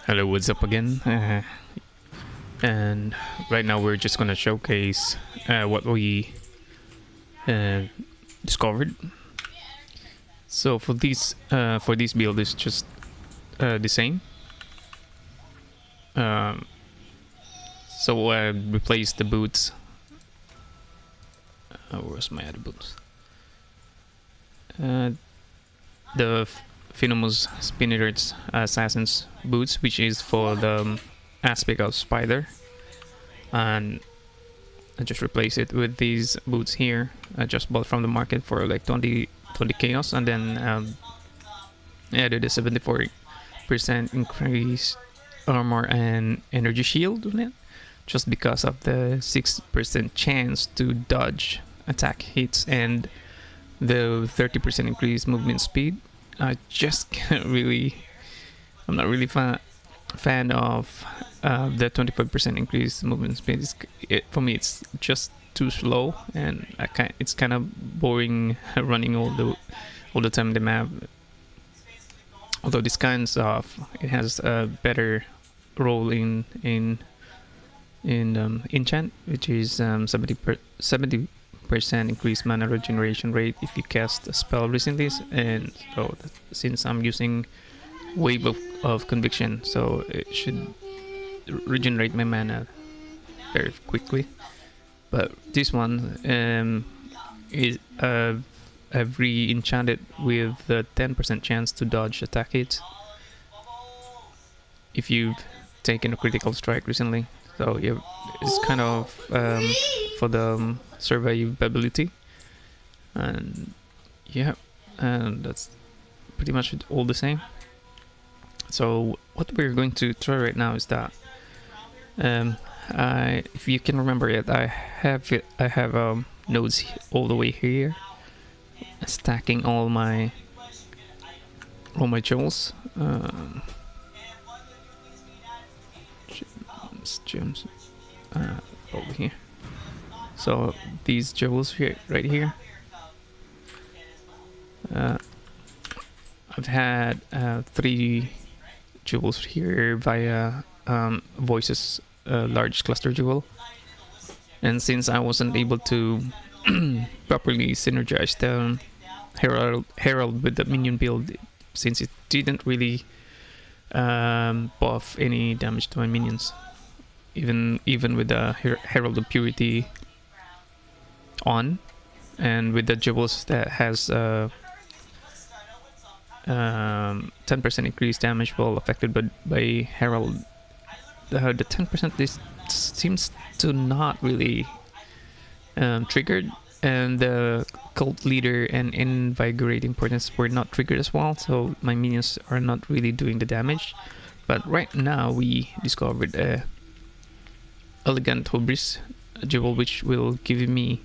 Hello, what's up again? And right now we're just gonna showcase what we uh, discovered. So for this build, it's just the same. Um, so replace the boots. Where's my other boots? The Venomous Spinner's Assassin's boots, which is for the aspect of spider, and I just replace it with these boots here. I just bought from the market for like 20 chaos, and then added a 74% increase armor and energy shield on it, just because of the 6% chance to dodge attack hits and the 30% increased movement speed. I just can't really, I'm not really fan of the 25% increased movement speed. For me, it's just too slow, and it's kind of boring running all the time the map. Although this kinds of it has a better role in enchant, which is 70% increased mana regeneration rate if you cast a spell recently, and so since I'm using Wave of Conviction, so it should regenerate my mana very quickly. But this one is I've re-enchanted with the 10% chance to dodge attack hits if you've taken a critical strike recently. So yeah, it's kind of for the survivability, and yeah, and that's pretty much all the same. So what we're going to try right now is that if you can remember it, I have nodes all the way here, stacking all my jewels. Gems over here. So these jewels here, right here. I've had 3 jewels here via Voices large cluster jewel, and since I wasn't able to properly synergize the Herald with the minion build, since it didn't really buff any damage to my minions, even with the Herald of Purity on, and with the jewels that has 10% increased damage while affected by Herald. The 10% this seems to not really triggered, and the Cult Leader and Invigorating Portents were not triggered as well, so my minions are not really doing the damage. But right now we discovered a Elegant Hubris jewel, which will give me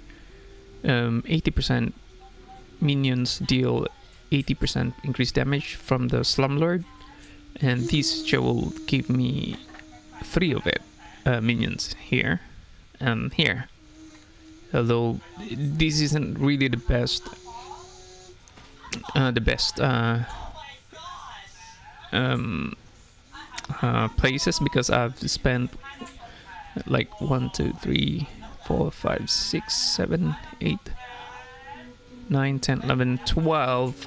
80% minions deal 80% increased damage from the Slumlord, and this jewel give me 3 of it minions here and here. Although this isn't really the best places, because I've spent like 1, 2, 3, 4, 5, 6, 7, 8, 9, 10, 11, 12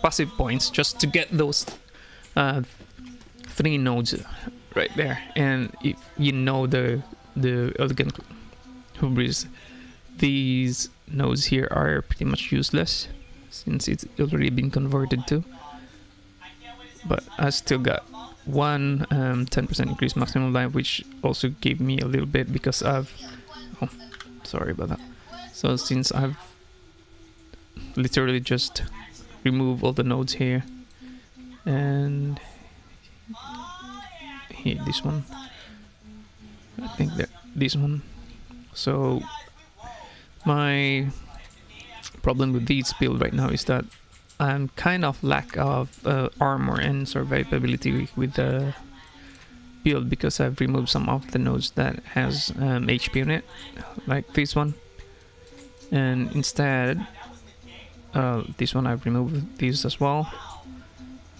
passive points just to get those 3 nodes right there. And if you know the Elegant Hubris, these nodes here are pretty much useless since it's already been converted to. But I still got one 10% increased maximum life, which also gave me a little bit because I've sorry about that. So since I've literally just removed all the nodes here, and here, this one, I think that this one. So my problem with this build right now is that I'm kind of lack of armor and survivability with the build, because I've removed some of the nodes that has HP on it, like this one, and instead this one I've removed these as well.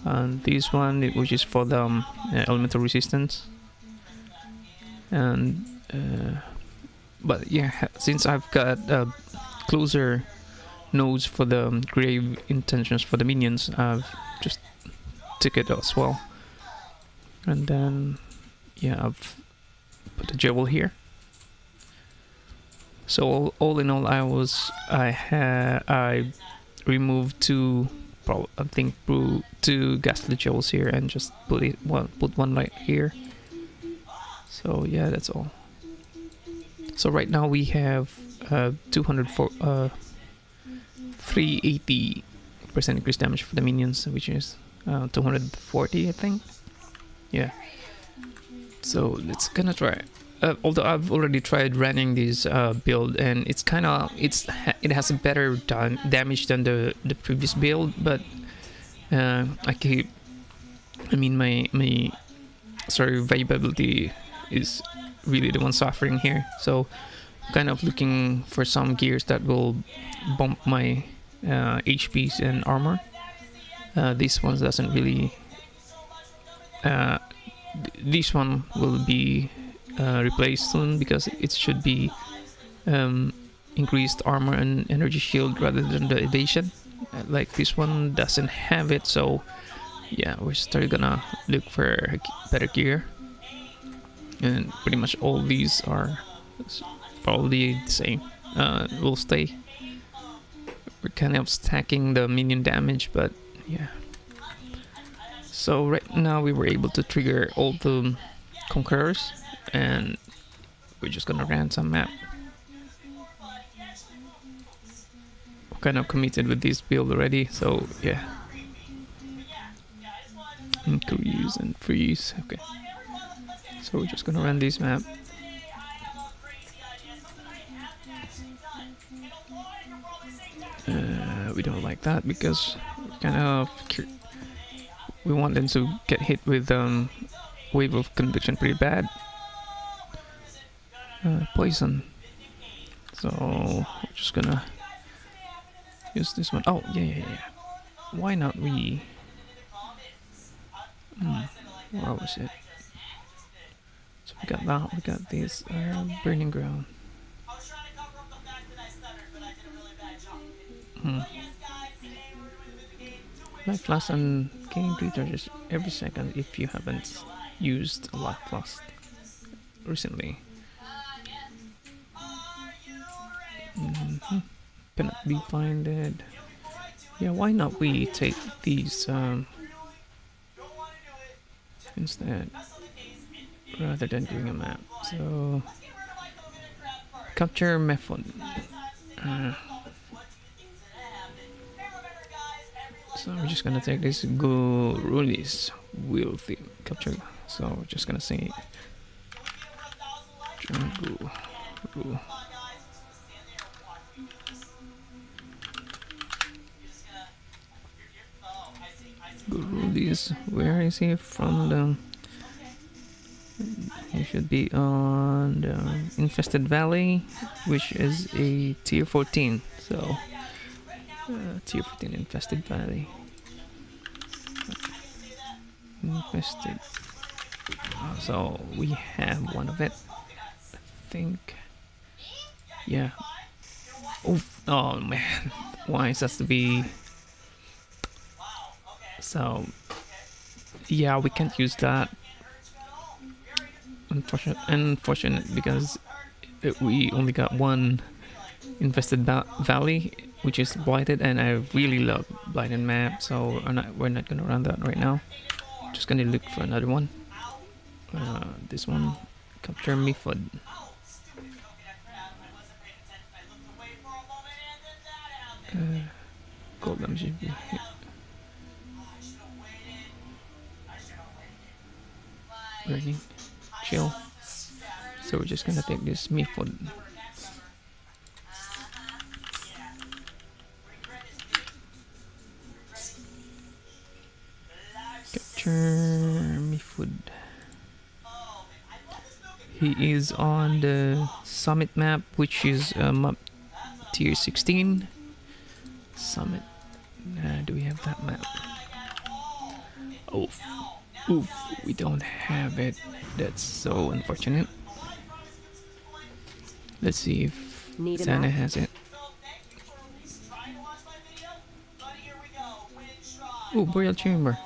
and this one which is for the elemental resistance. And but yeah, since I've got closer nodes for the grave intentions for the minions, I've just took it as well. And then yeah, I've put a jewel here. So all in all, I removed two ghastly jewels here and just put one right here. So yeah, that's all. So right now we have 380% increased damage for the minions, which is 240, I think. Yeah. So let's gonna try. Although I've already tried running this build, and it has a better damage than the previous build, but my survivability is really the one suffering here. So kind of looking for some gears that will bump my HPs and armor. This one doesn't really. This one will be replaced soon because it should be increased armor and energy shield rather than the evasion. Like this one doesn't have it, so yeah, we're still gonna look for better gear. And pretty much all these are probably the same. Will stay. We're kind of stacking the minion damage, but yeah. So right now we were able to trigger all the conquerors, and we're just gonna run some map. We're kind of committed with this build already, so yeah. Increase and freeze. Okay. So we're just gonna run this map. We don't like that because kind of we want them to get hit with wave of conviction pretty bad. Poison. So we're just gonna use this one. Oh yeah. Why not we? Where was it? So we got that. We got this burning ground. Life loss and gain recharges every second if you haven't used a life lost recently. Cannot be blinded. Yeah, why not we take these instead rather than doing a map? So capture method. So we're just gonna take this Gurulis wheel theme capture. So we're just gonna say Guru. Gurulis, where is he from? He should be on the Infested Valley, which is a tier 14. So tier 14 Infested Valley. Infested. So we have one of it, I think. Yeah. Oh man, why is that to be? So yeah, we can't use that. Unfortunate because we only got one Infested Valley, which is blighted, and I really love blighted map, so we're not gonna run that right now. Just gonna look for another one. This one, capture Method. Golden GP. Burning, chill. So we're just gonna take this Method. Capture Method. He is on the Summit map, which is map tier 16. Summit. Do we have that map? Oh, oof, we don't have it. That's so unfortunate. Let's see if Need a Santa map? has it. Oh, Burial Chamber.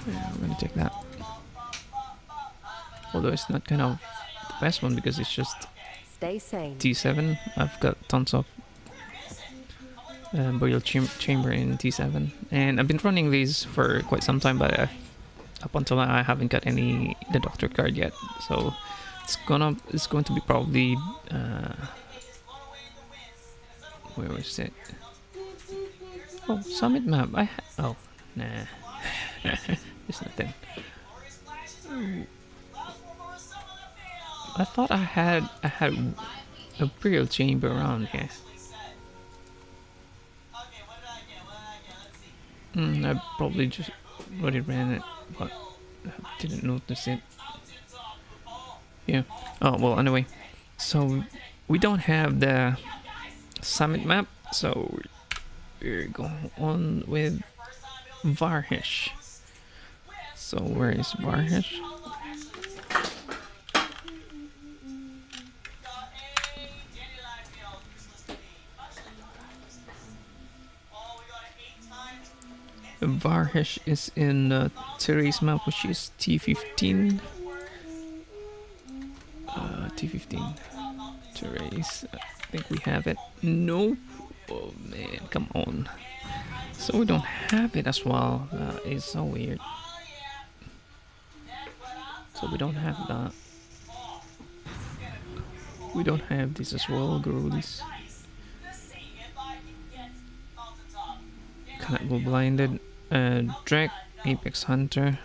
Yeah, we're gonna take that. Although it's not kind of the best one because it's just Stay sane. T7. I've got tons of Burial Chamber in T7, and I've been running these for quite some time, but up until now I haven't got the Doctor card yet. So it's going to be probably where is it? Oh, Summit map. Oh, nah. It's nothing. I thought I had a Burial Chamber around here. I probably just already ran it, but I didn't notice it. Yeah. Oh, well, anyway. So, we don't have the Summit map, so we're going on with Varhesh. So, where is Varhesh? Varhesh is in Therese map, which is T15. T15. Therese. I think we have it. Nope. Oh man, come on. So we don't have it as well. It's so weird. So we don't have that. We don't have this as well, girlies. Cannot go blinded. Drake, Apex Hunter.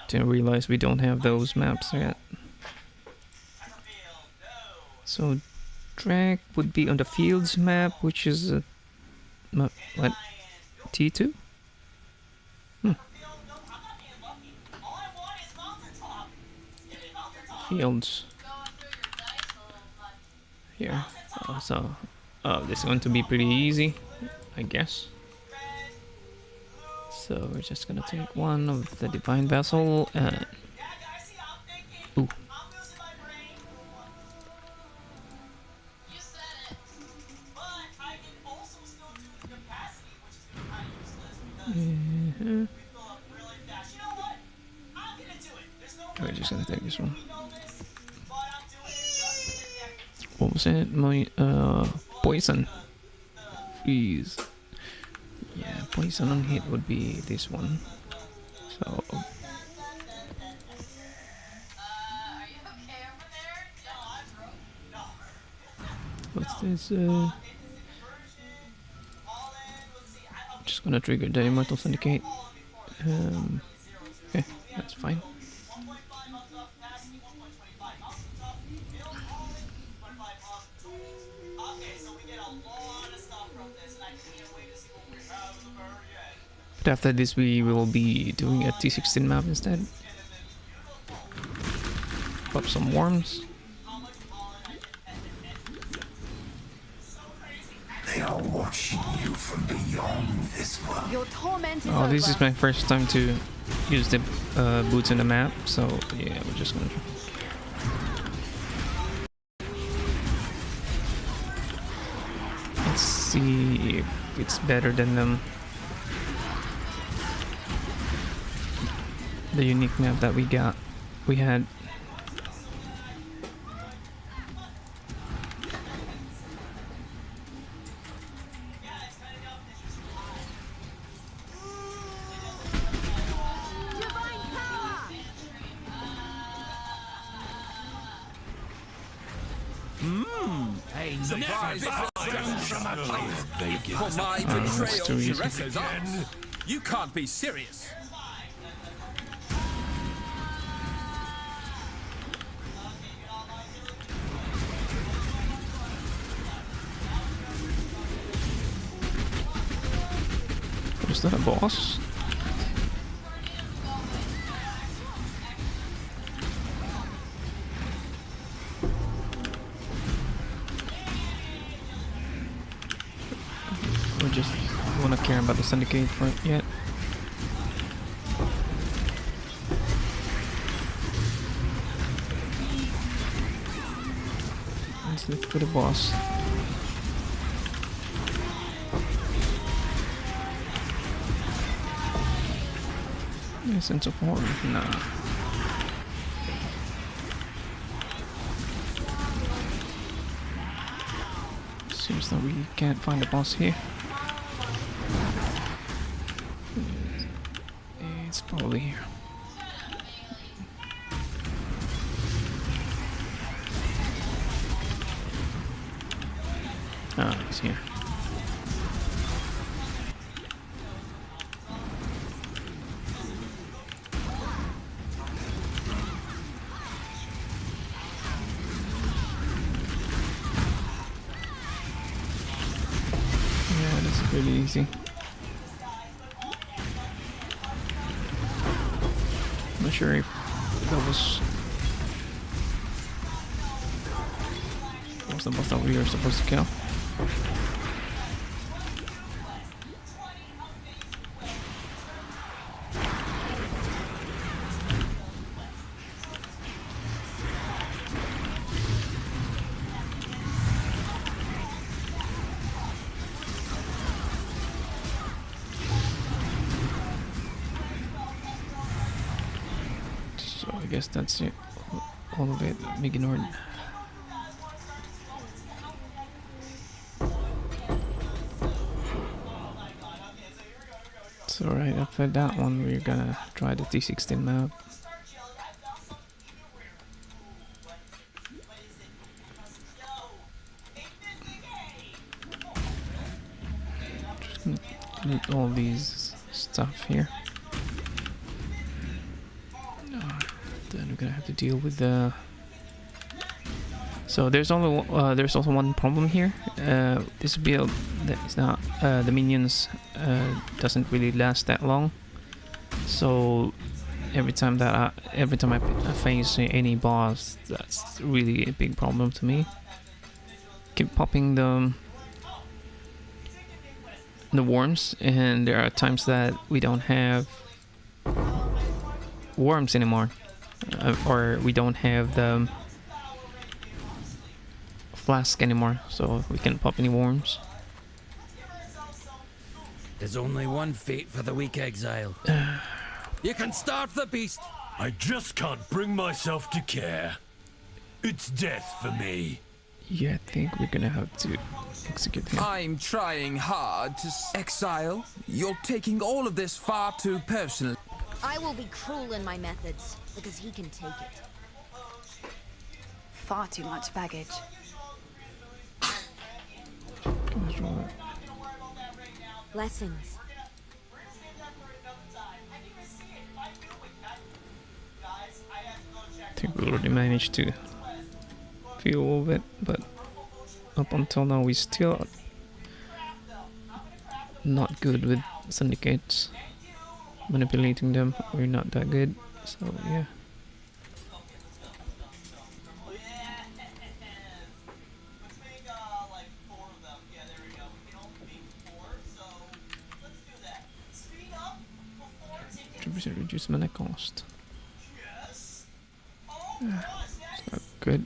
Didn't realize we don't have those maps yet. So Drake would be on the Fields map, which is map what, T2? Fields. Here. This is going to be pretty easy, I guess. So we're just gonna take one of the Divine Vessel and... Ooh. We're just gonna take this one. What was it? My poison. Freeze. Yeah, poison on hit would be this one. So what's this? Just gonna trigger the Immortal Syndicate. Okay, that's fine. But after this we will be doing a T16 map instead. Pop some worms. They are watching you from beyond this world. Your torment is Oh, this over. is my first time to use the boots in the map, so yeah, we're just gonna... Let's see if it's better than the unique map that we had. For my that's betrayal too to easy. Reso's arms. You can't be serious. Was that a boss? We're just wanna care about the syndicate for it yet. Let's look for the boss. Sense of horror? Nah. Seems that we can't find the boss here. It's probably here. Ah, it's here. Yeah, that's really easy. I'm not sure if that was the boss that we were supposed to kill. So I guess that's it. All of it. Ignored. So right after that one, we're gonna try the T16 map. Just gonna loot all these stuff here. Then we're gonna have to deal with the. So there's also one problem here. This build is not the minions doesn't really last that long. So every time I face any boss, that's really a big problem to me. Keep popping the worms, and there are times that we don't have worms anymore, or we don't have the flask anymore, so we can't pop any worms. There's only one fate for the weak, Exile. You can starve the beast. I just can't bring myself to care. It's death for me. Yeah, I think we're gonna have to execute him. I'm trying hard to Exile. You're taking all of this far too personal. I will be cruel in my methods, because he can take it. Far too much baggage. Lessons. I think we already managed to feel all of it, but up until now we still not good with syndicates. Manipulating them, we're not that good, so yeah. Reduce mana cost. It's not good.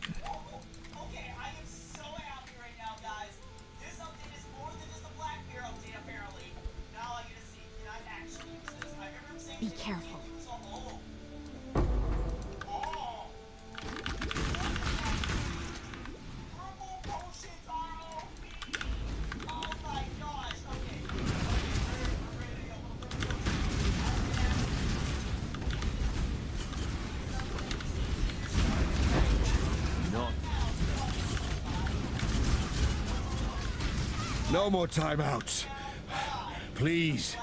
Be careful. No more timeouts. Please.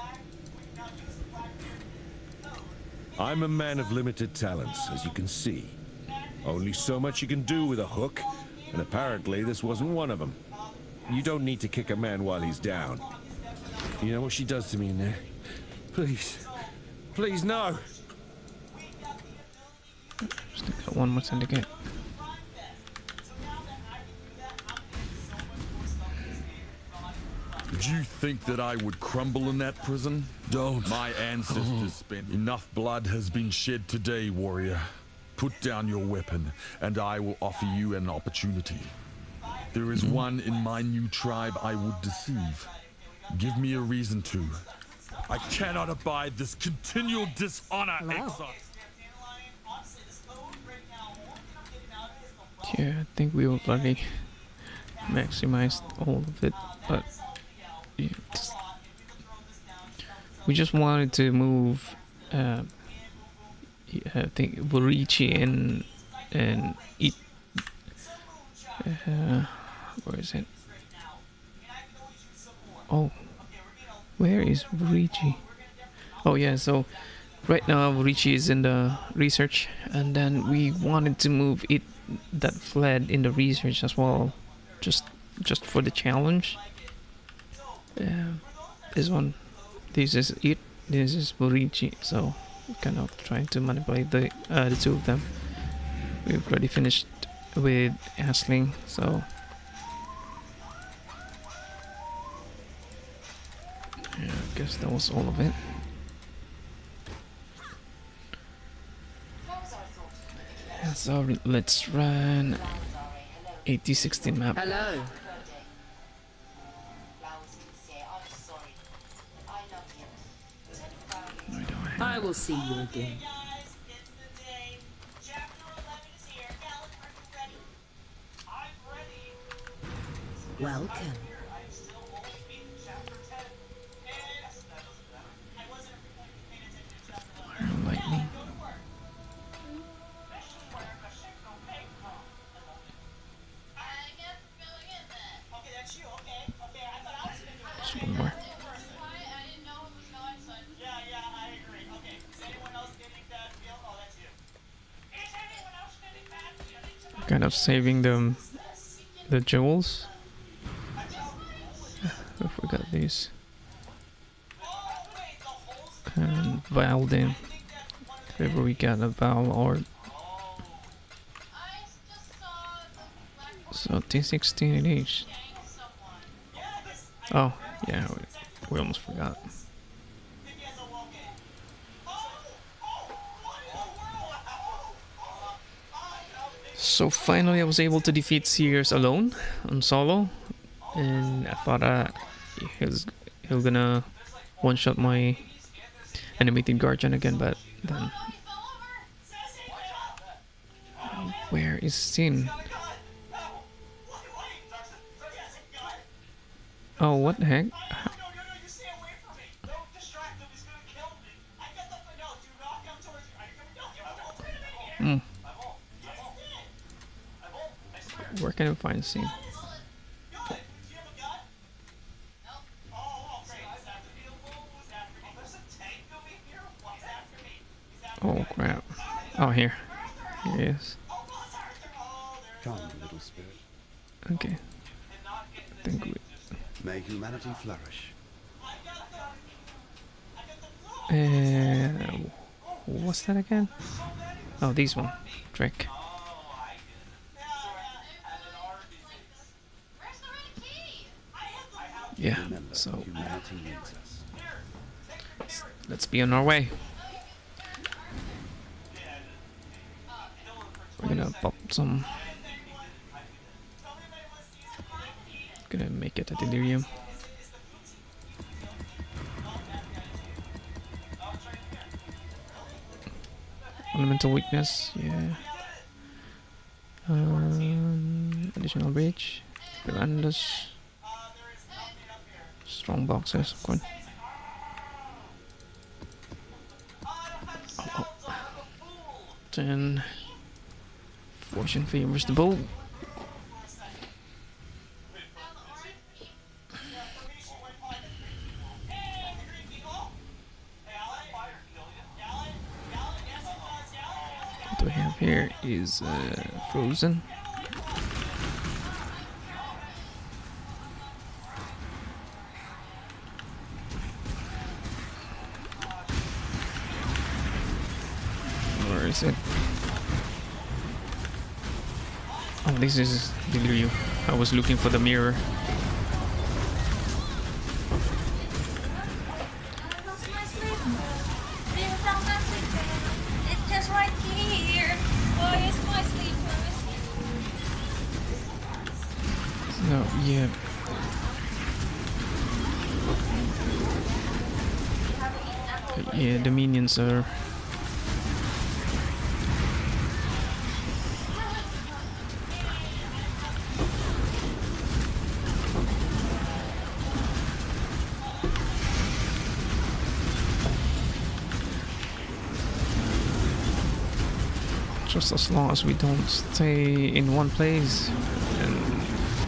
I'm a man of limited talents, as you can see. Only so much you can do with a hook, and apparently this wasn't one of them. You don't need to kick a man while he's down. You know what she does to me in there? Please. Please, no! Just got one more syndicate. Did you think that I would crumble in that prison? Don't. My ancestors spent enough blood has been shed today, warrior. Put down your weapon, and I will offer you an opportunity. There is one in my new tribe I would deceive. Give me a reason to. I cannot abide this continual dishonor, exile. Yeah, I think we already maximized all of it, but yeah, we just wanted to move. I think Borichi and it. Where is it? Oh, where is Borichi? Oh yeah, so right now Borichi is in the research, and then we wanted to move it that fled in the research as well, just for the challenge. This one, this is it. This is Borichi. So kind of trying to manipulate the two of them. We've already finished with Asling, so yeah, I guess that was all of it. Yeah, so let's run 8016 map. Hello. I will see you again. Welcome. Fire and lightning. Just one more. Kind of saving the jewels. I forgot these. And Valden. If ever we got a Val orb. So T16 it is. Oh, yeah, we almost forgot. So finally I was able to defeat Sears alone on solo, and I thought he was gonna one-shot my animated guardian again, but then where is Sin? Oh, what the heck? Where can I find Sin? Oh crap. Oh, here. Here he is. Come, little spirit. Okay. I think we... May humanity flourish. What's that again? Oh, this one. Trick. Yeah, Remember, so humanity needs us. let's be on our way. We're gonna pop some. Gonna make it a delirium. Elemental weakness, yeah. Additional reach. Verandas. Strong boxers, of course. Oh. 10. Fortune favors the bold. What we have here is Frozen. Where is it? Oh, this is Delirium. I was looking for the mirror. No, yeah. Yeah, the minions are... Just as long as we don't stay in one place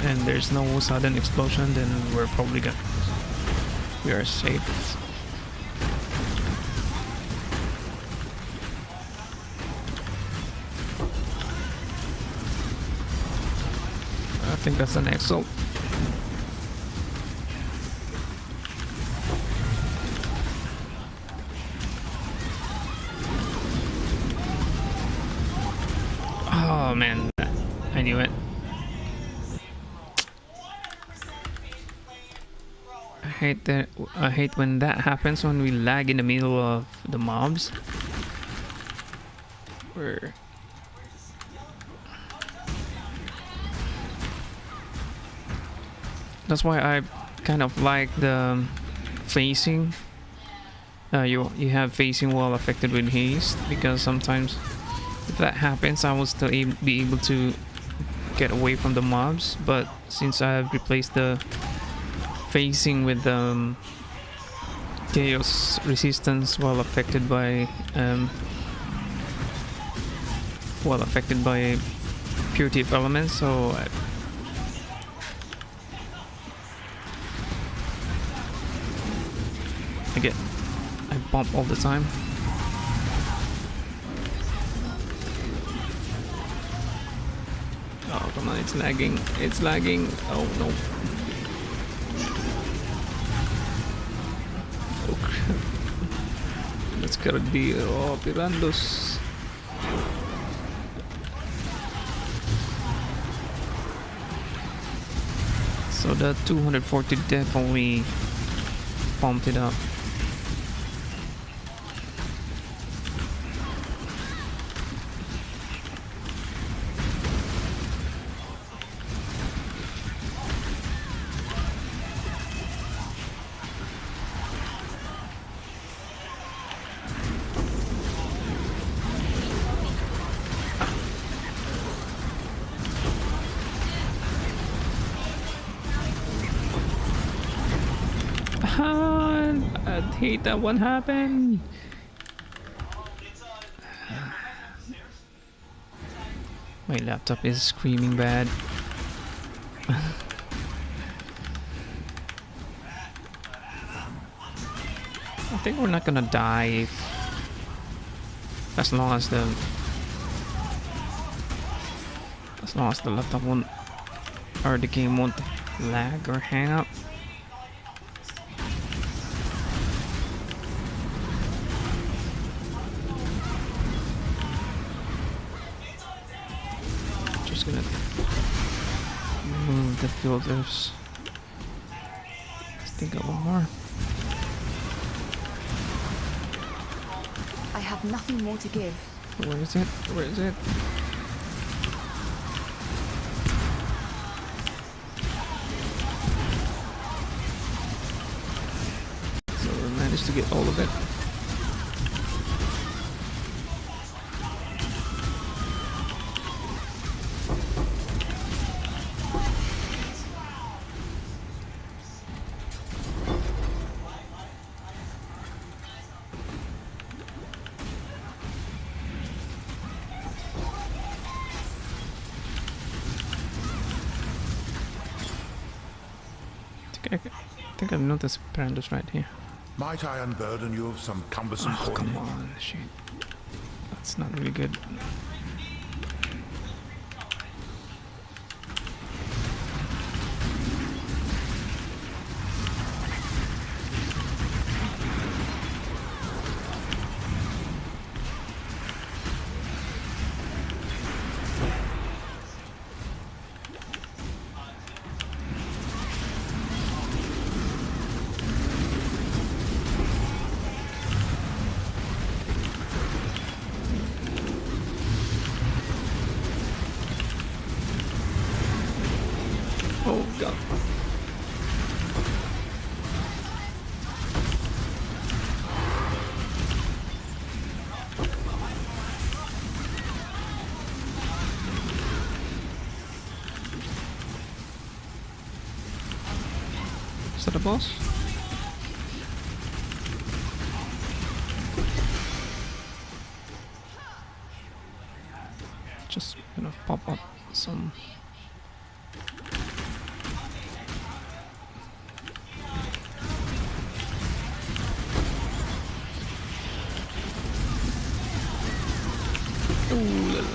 and there's no sudden explosion, then we're probably gonna... we are safe. I think that's an exalt. Oh man, I knew it. I hate when that happens, when we lag in the middle of the mobs. Where that's why I kind of like the facing. You have facing while affected with haste, because sometimes if that happens, I will still be able to get away from the mobs. But since I have replaced the facing with chaos resistance while affected by purity of elements, so I bump all the time. Oh come on, it's lagging. It's lagging. Oh no. Okay. Let's get a deal. Oh, Pirandos. So the 240 definitely pumped it up. I hate that one happened. My laptop is screaming bad. I think we're not gonna die as long as the laptop won't, or the game won't lag or hang up. Just gonna move the filters. Let's think of one more. I have nothing more to give. Where is it? Where is it? So we managed to get all of it. I think I've noticed Pirandos right here. Might I unburden you of some cumbersome Oh, come on, shit. That's not really good. that a boss? Just gonna pop up some. Ooh, la, la.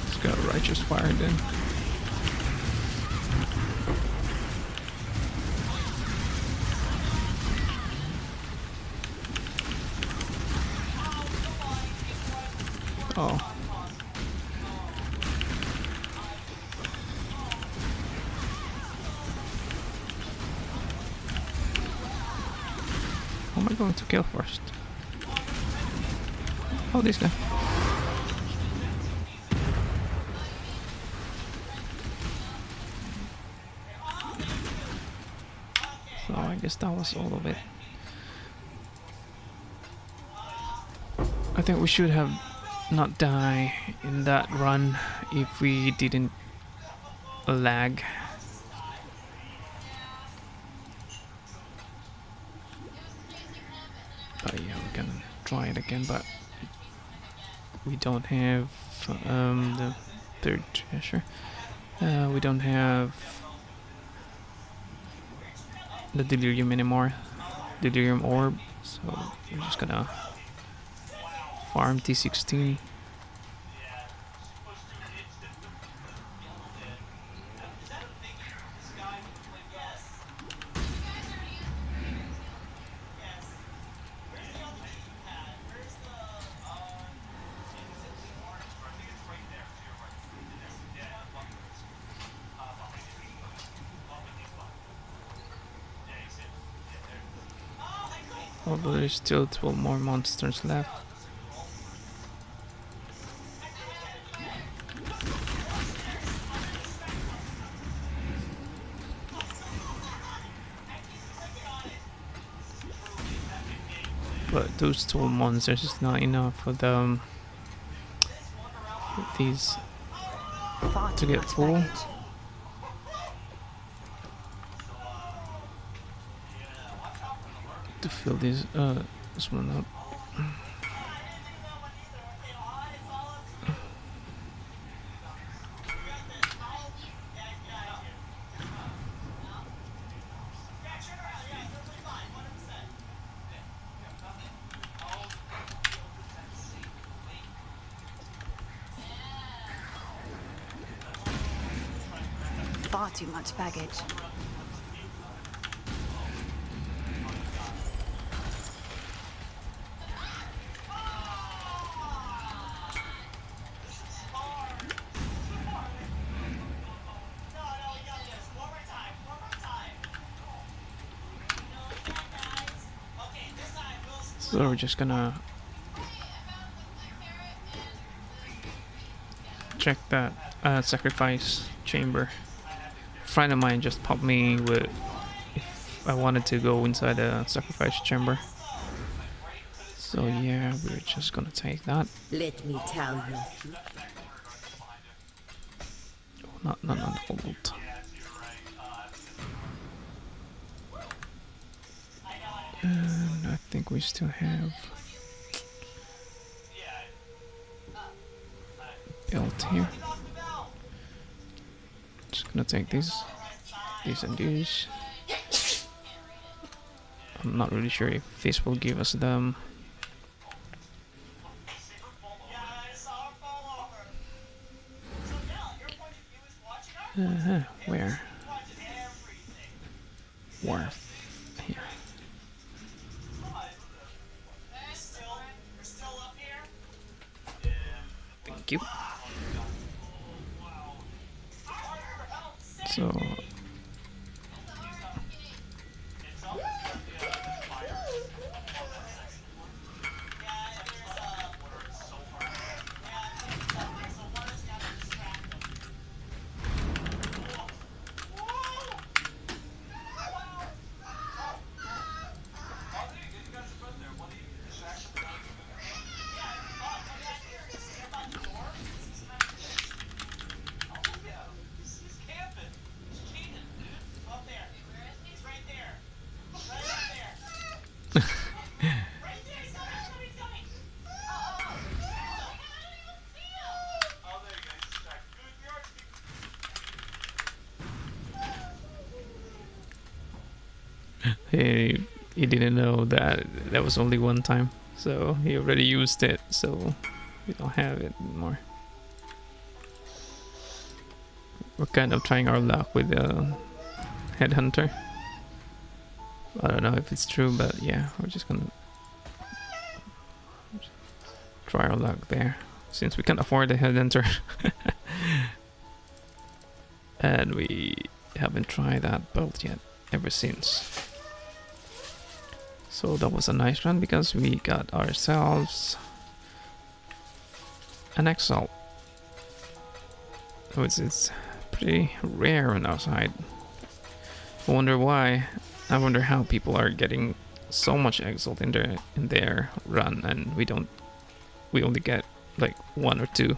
Let's go righteous fire then. Oh. Who am I going to kill first? Oh, this guy. So I guess that was all of it. I think we should have not die in that run if we didn't lag. But yeah, we can try it again, but we don't have the third treasure. We don't have the delirium anymore, delirium orb, so we're just gonna farm T16. Although there's still 12 more monsters left. But those 12 monsters is not enough for them. These to get full. To fill this one up. Far too much baggage. So we're just gonna check that sacrifice chamber. A friend of mine just popped me with if I wanted to go inside the sacrifice chamber. So yeah, we're just gonna take that. Let me tell you. Oh, not hold. And I think we still have belt here. Just gonna take these and these. I'm not really sure if this will give us them. Where? Wharf. Here. Thank you. So he didn't know that that was only one time, so he already used it, so we don't have it anymore. We're kind of trying our luck with the headhunter. I don't know if it's true, but yeah, we're just gonna try our luck there since we can't afford a headhunter. And we haven't tried that build yet ever since. So that was a nice run because we got ourselves an Exalt. So it's pretty rare on our side. I wonder why. I wonder how people are getting so much Exalt in their run, and we only get like 1 or 2.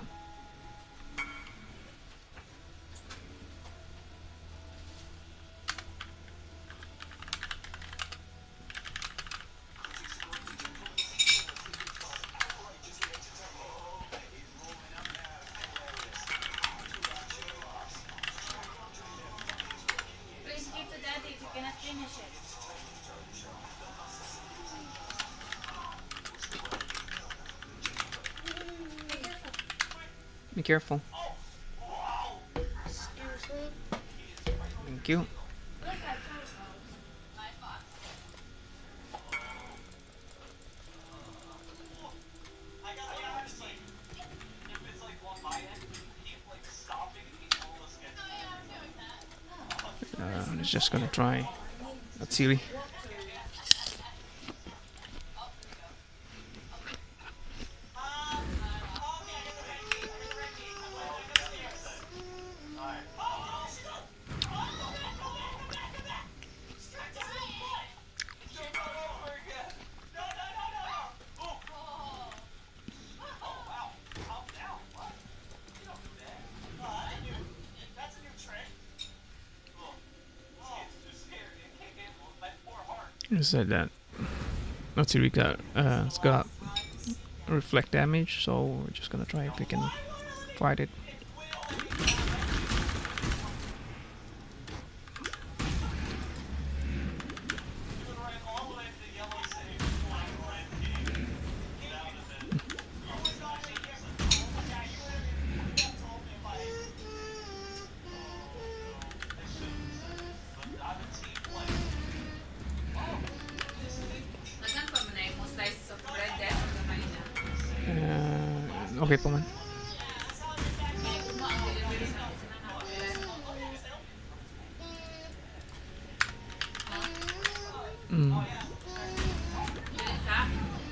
Be careful. Thank you. I'm just gonna try Atsiri. You said that Atsiri got it's got reflect damage, so we're just gonna try if we can fight it. Okay po man.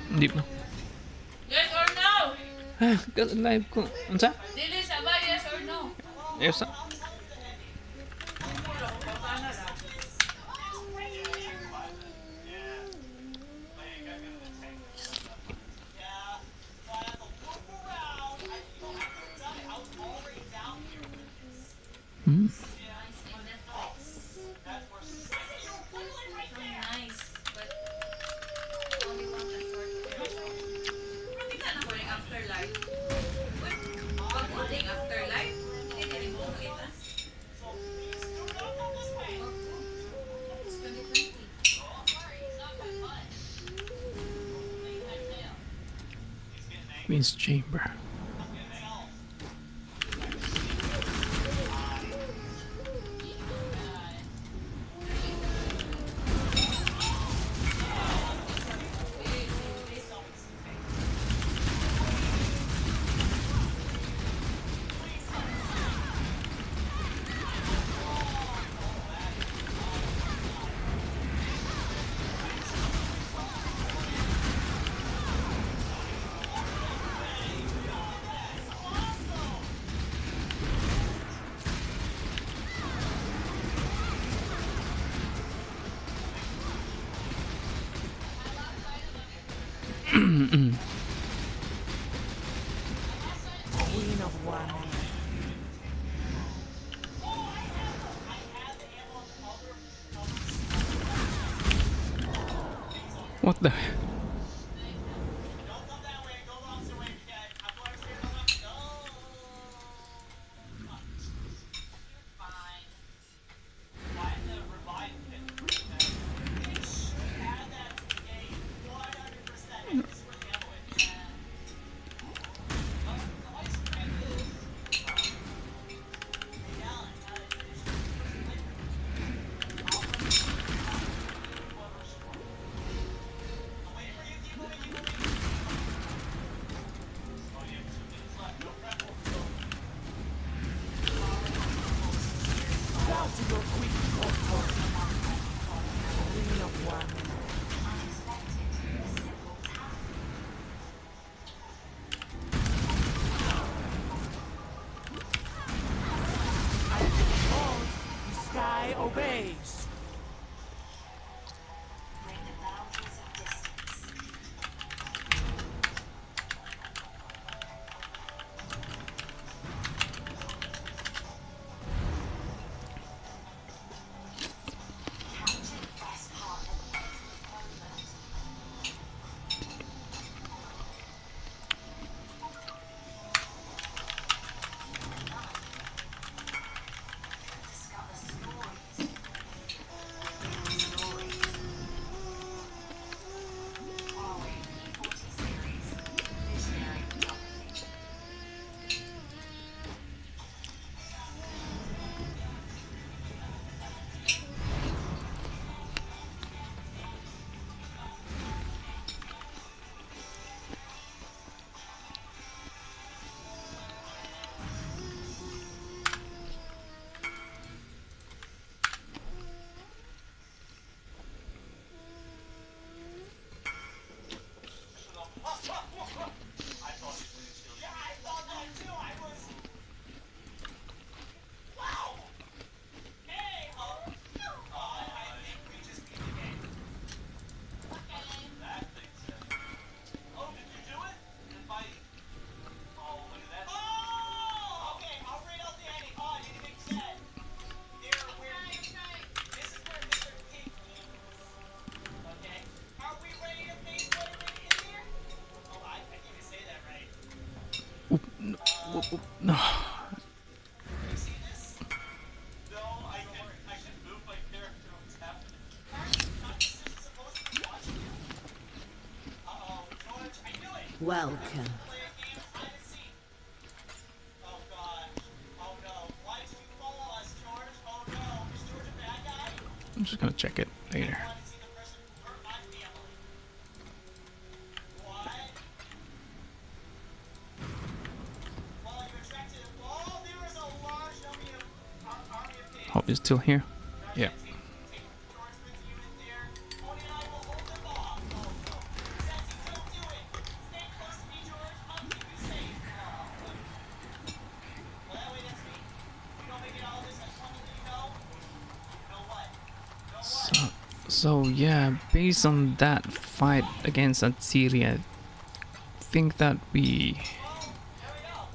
Hindi pa. Yes or no? Live ko. Unsa? Dili sa ba, yes or no? Yes. Queen's Chamber. What the? obeys. No. Welcome. I'm just gonna check it later. Hope he's still here. Yeah. So yeah, based on that fight against Atziri, I think that we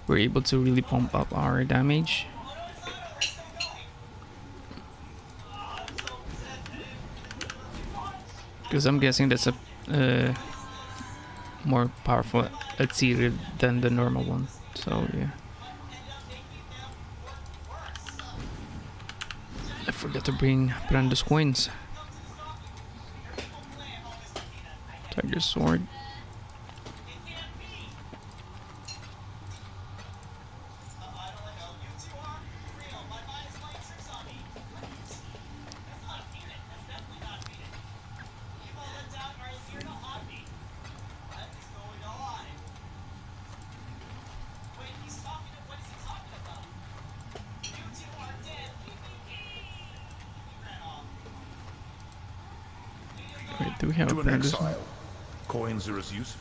were able to really pump up our damage. Because I'm guessing that's a more powerful Atziri than the normal one. So yeah. I forgot to bring Brando's coins. Tiger sword. Wait, do we have To a an Brando's? exile, coins are as useful.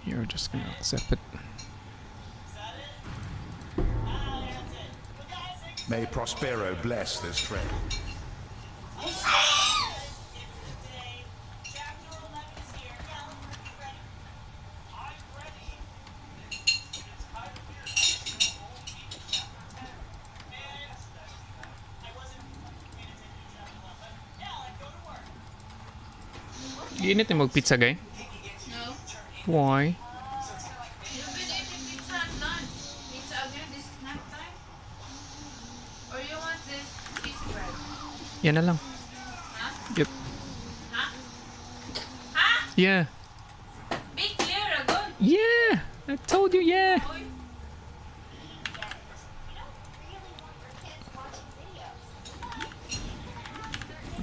You're just gonna accept it. May Prospero bless this trail. Giinit na mag-pizza, guy? No. Why? You've been eating pizza at lunch. Pizza again, this is snack time? Or you want this cheesy bread? Yan na lang. Huh? Yep. Huh? Huh? Yeah. Be clear, Agon. Yeah! I told you, yeah! Oy.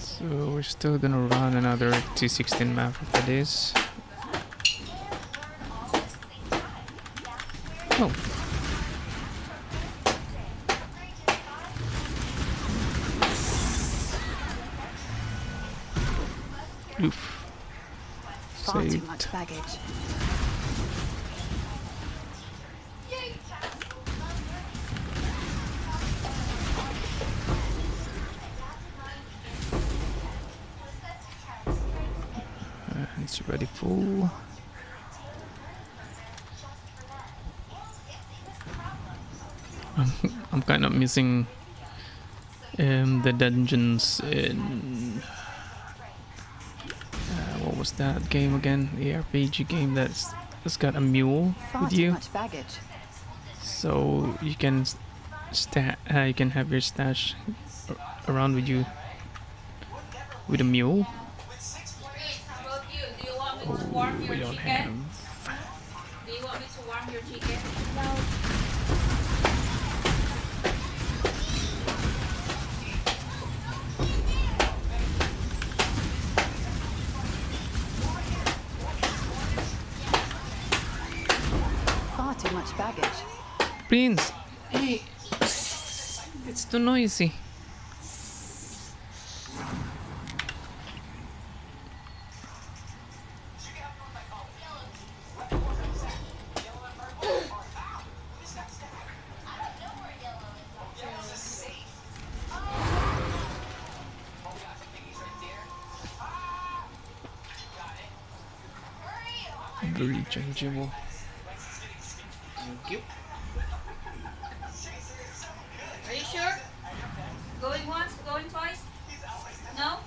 So we're still gonna run another 216 map after this. Oh. Oof. Far too Saved. much baggage. It's already full. I'm kind of missing the dungeons in what was that game again? The RPG game that's got a mule Far with too you, much baggage. so you can you can have your stash around with you with a mule. Prince, how about you? Do you want me to warm your We don't chicken? have. Do you want me to warm your chicken? No. Far too much baggage. Prince, hey, it's too noisy. Breach and jewel. Thank you. Are you sure? Going once, going twice? No?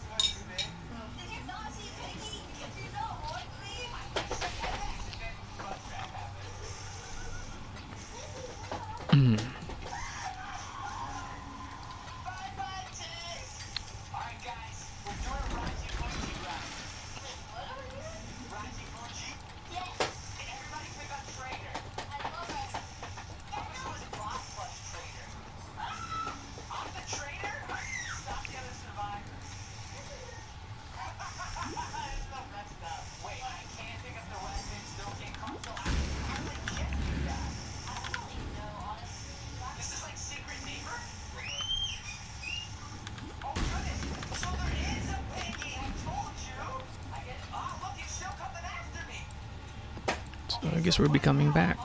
So I guess we'll be coming back.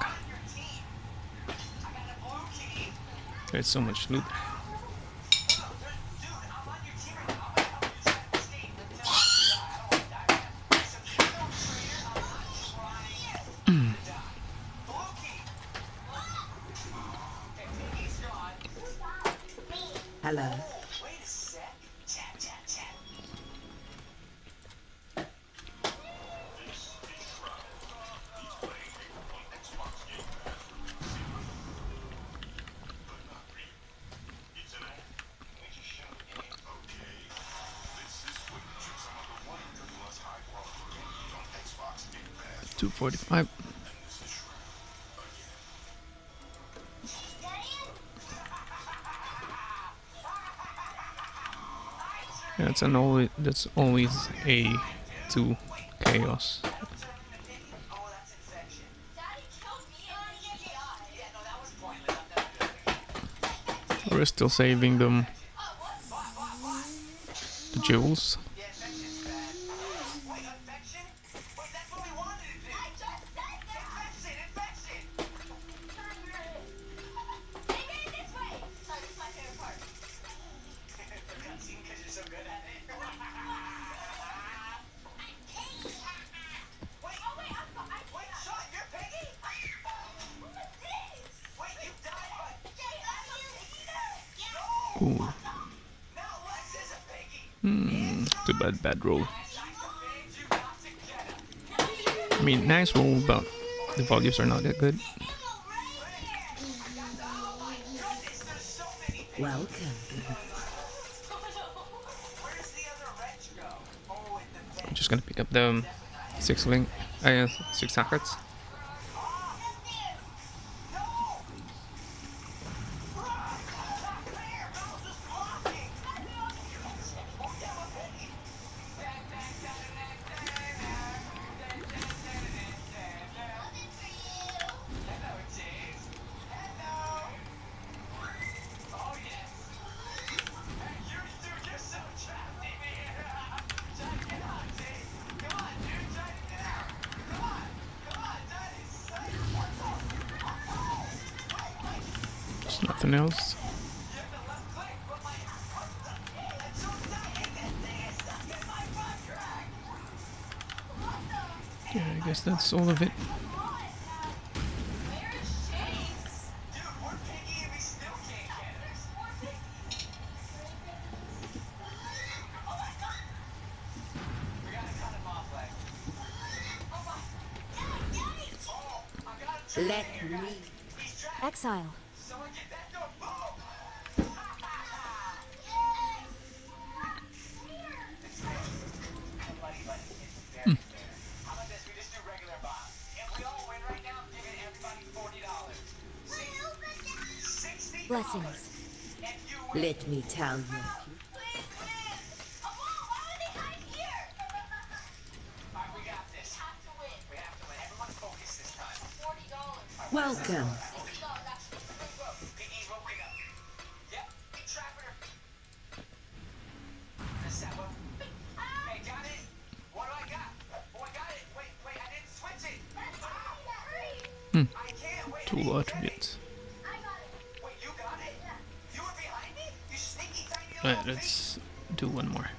There's so much loot. Hello. $245. Yeah, that's always a 2 chaos. We're still saving them the jewels. Ooh. Too bad roll. I mean, nice roll, but the volumes are not that good. Welcome. I'm just gonna pick up the 6 sockets. There's nothing else. guess that's all of it. Let me. Exile. Blessings. Let me tell you. Welcome. Tool attributes. Alright, let's do one more.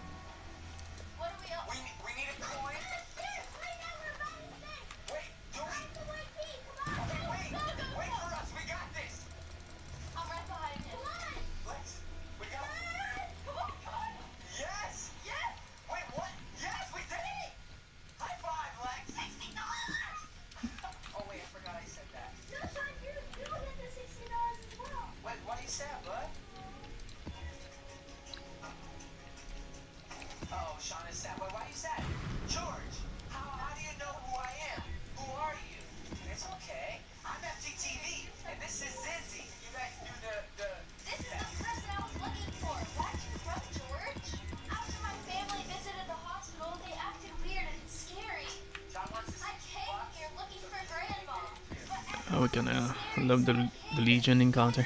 We're gonna love the Legion encounter.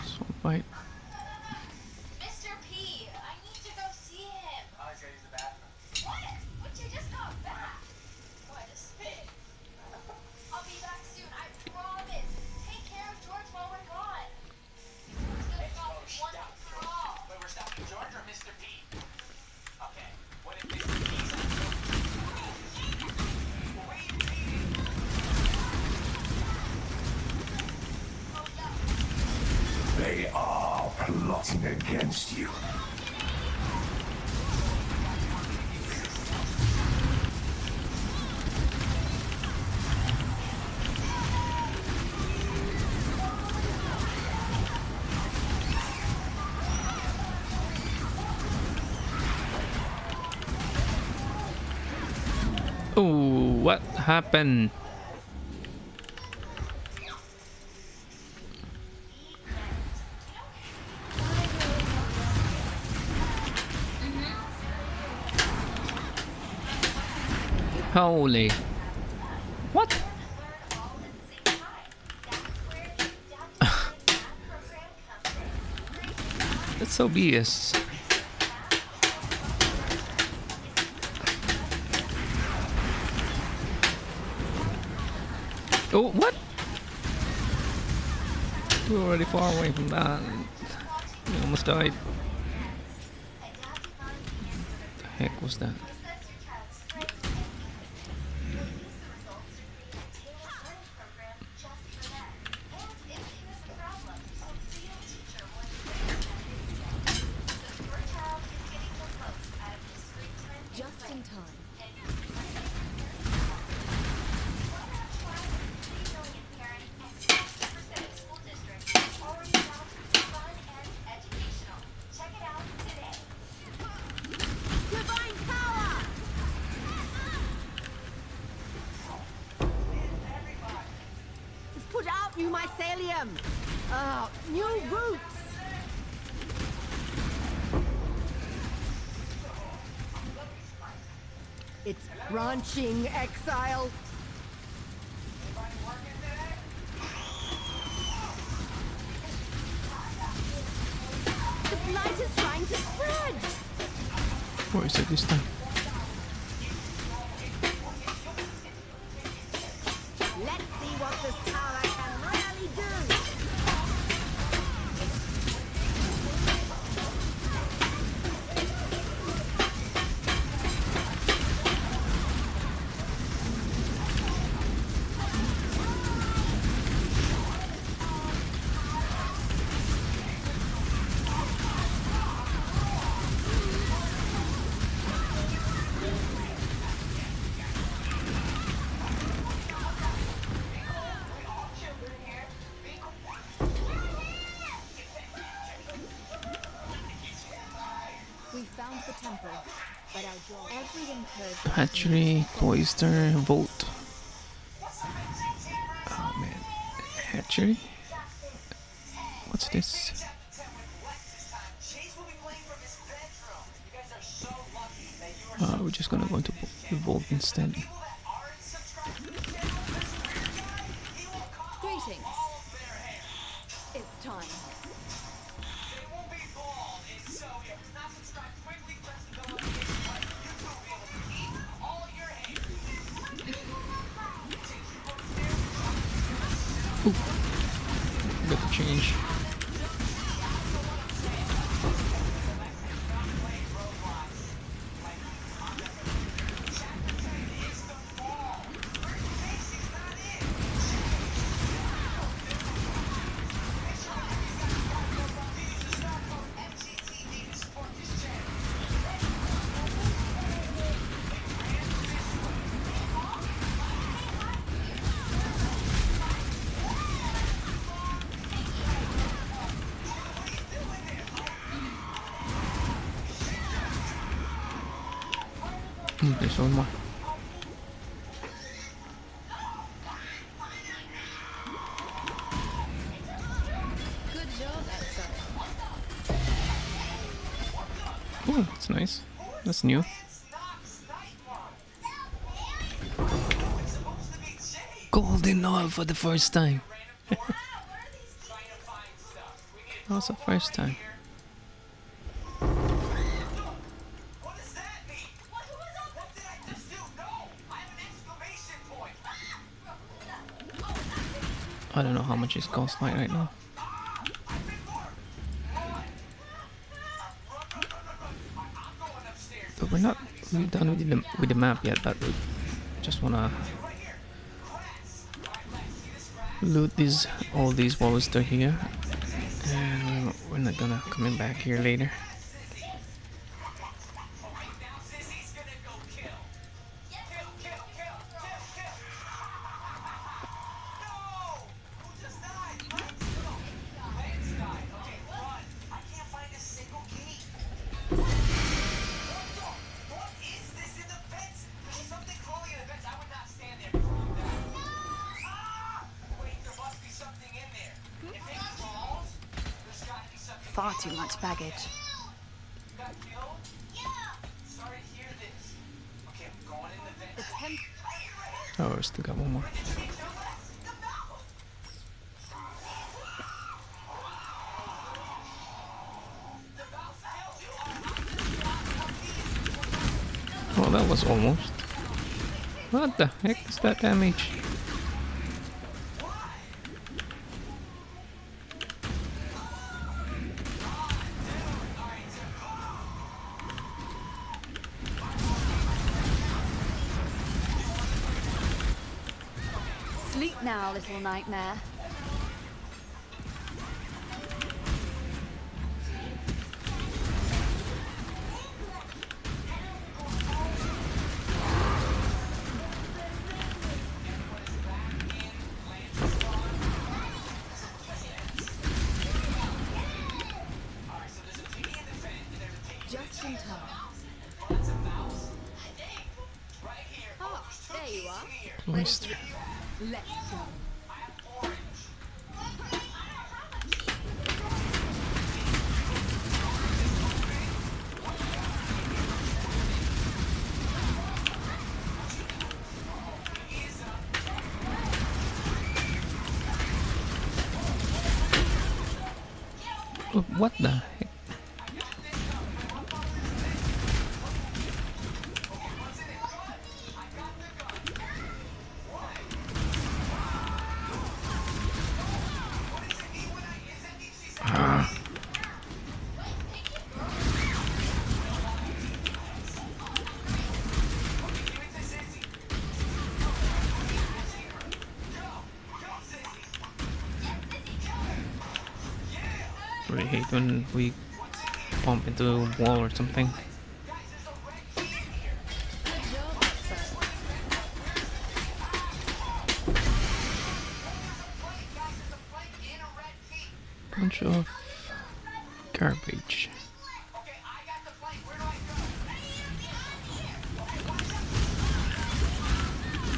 So fight. Mr. P, I need to go see him. Oh, he's gonna use the bathroom. What? But you just got back. What a spit. I'll be back soon, I promise. Take care of George while we're gone. We're gonna stop one and for all. Wait, we're stopping George or Mr. P? Okay. What if Mr. P's on They are plotting against you. Oh, what happened? Holy. What? That's so BS. Oh, what? We're already far away from that. We almost died. What the heck was that? Just in time. Divine power! Let's put out new mycelium! New roots! It's branching, Exile! The blight is trying to spread! Where is it this time? Let's see what this tower can really do! We found the temple, but our joy. Every encouragement. Hatchery, cloister, vault. Oh man, hatchery. What's this? We're just gonna go to the vault instead. Greetings. It's time. Ooh. Got to change. There's one more. Good job, Exo. Oh, that's nice. That's new. Golden Oil for the first time. That was the first time. I don't know how much it costs right now. But we're not really done with the map yet, but we just wanna loot all these walls to here, and we're not gonna coming back here later. Far too much baggage. Oh, we still got one more. Oh, that was almost. What the heck is that damage? Sleep now, little nightmare. Just in time. Ah, there you are. Cloister. Let's go. What the heck? Really hate when we bump into a wall or something. Bunch of garbage.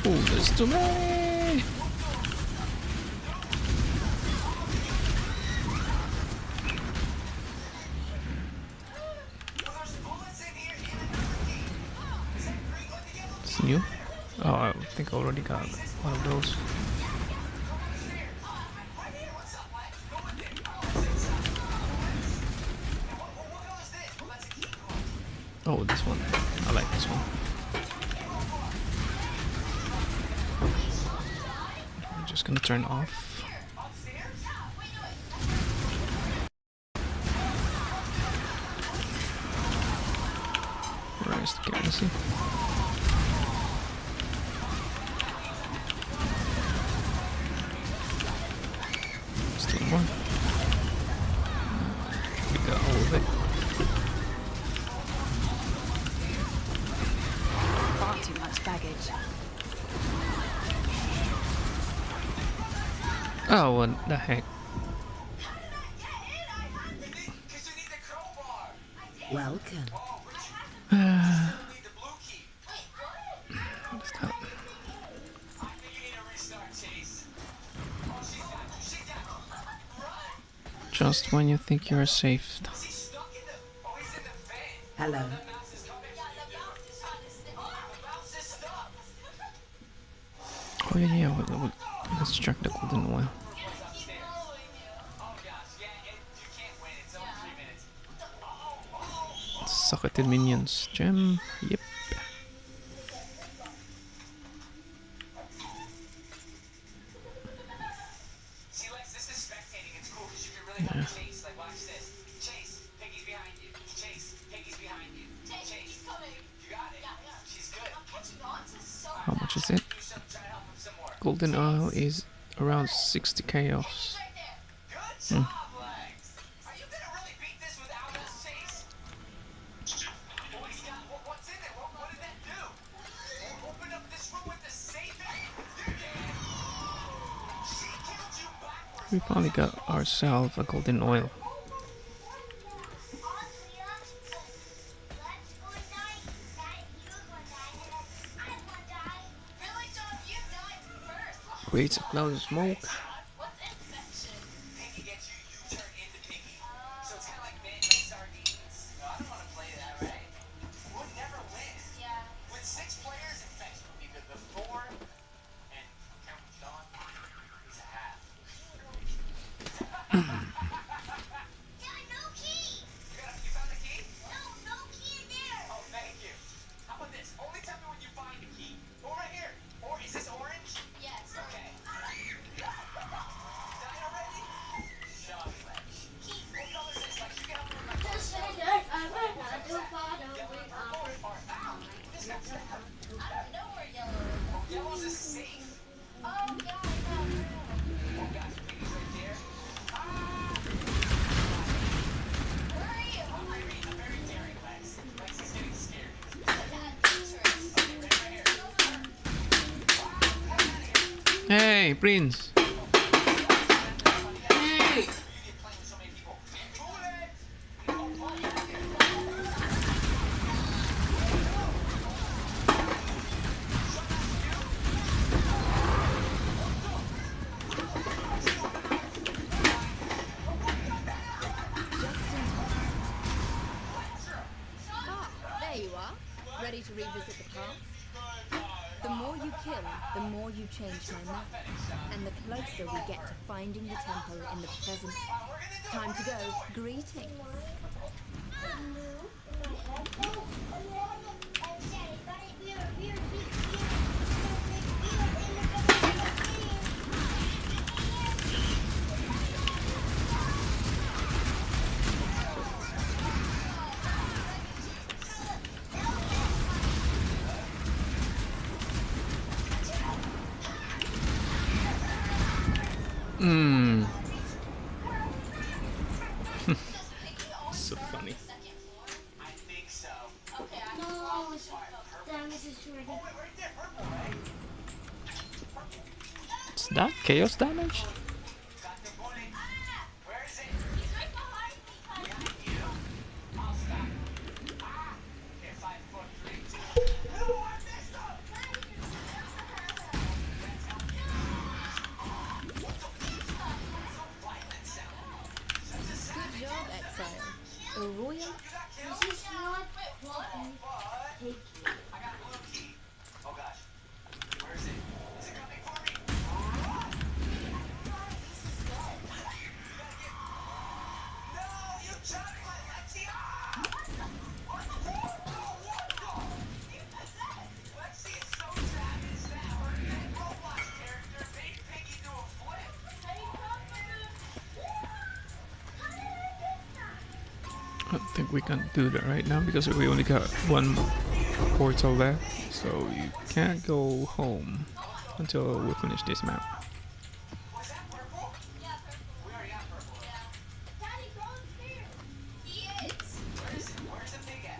Oh, there's too many! It's new? Oh, I think I already got one of those. Oh, this one. I like this one. I'm just gonna turn off. Where's the currency? Still more. We got all of it. Far too much baggage. Oh, what the heck? Welcome. What's that? Just when you think you're safe. Hello. Oh yeah, let's check the golden oil. Sucketed minions. Gem. Yep. Yeah. How much is it? Golden oil is around 60 chaos. Hmm. We finally got ourselves a golden oil. Creates a cloud of smoke. Hey, Prince. Hey. There you are. Ready to revisit the past? The more you kill, the more you change my map. And the closer we get to finding the temple in the present. Time to go. Greetings. So funny. Is that chaos damage? don't think we can do that right now because we only got one portal left, so you can't go home until we finish this map. Daddy, Roland's here. He is. Where's the pig at?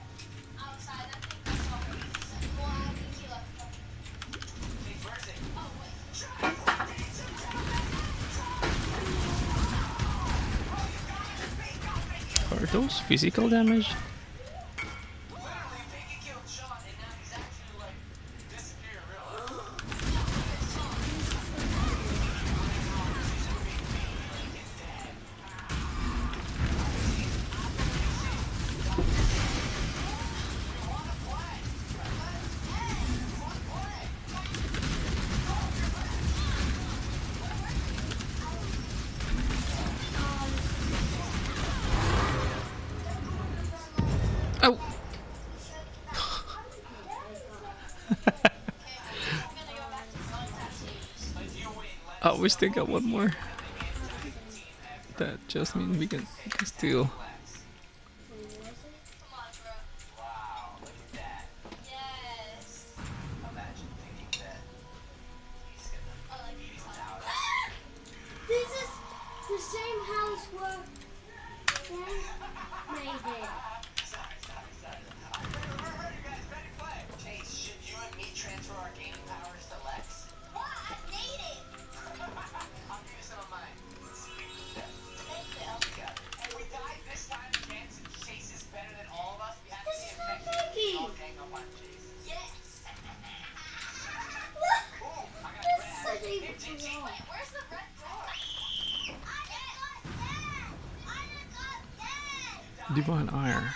Outside. I think that's what it is. Well, I think he left. Hey, where's it? Oh, wait. Are those physical damage? Literally, Piggy killed Sean, and now he's actually like disappearing real Oh! Oh, we still got one more. That just means we can steal. Come on, bro. Wow, look at that. Yes. Imagine thinking that he's gonna beat him out. This is the same house where Ben made it. Chase, should you and me transfer our gaming powers to Lex? What? I need it. I'll give you some of mine. Thank you. If we die this time again, since Chase is better than all of us, we have to be effective. Piggy. All gang up on Chase. Yes. Look! Ooh, I got This red. is such a Hey, good Gigi, draw. wait, where's the red door? I just got dead. I just got dead. Divine Ire.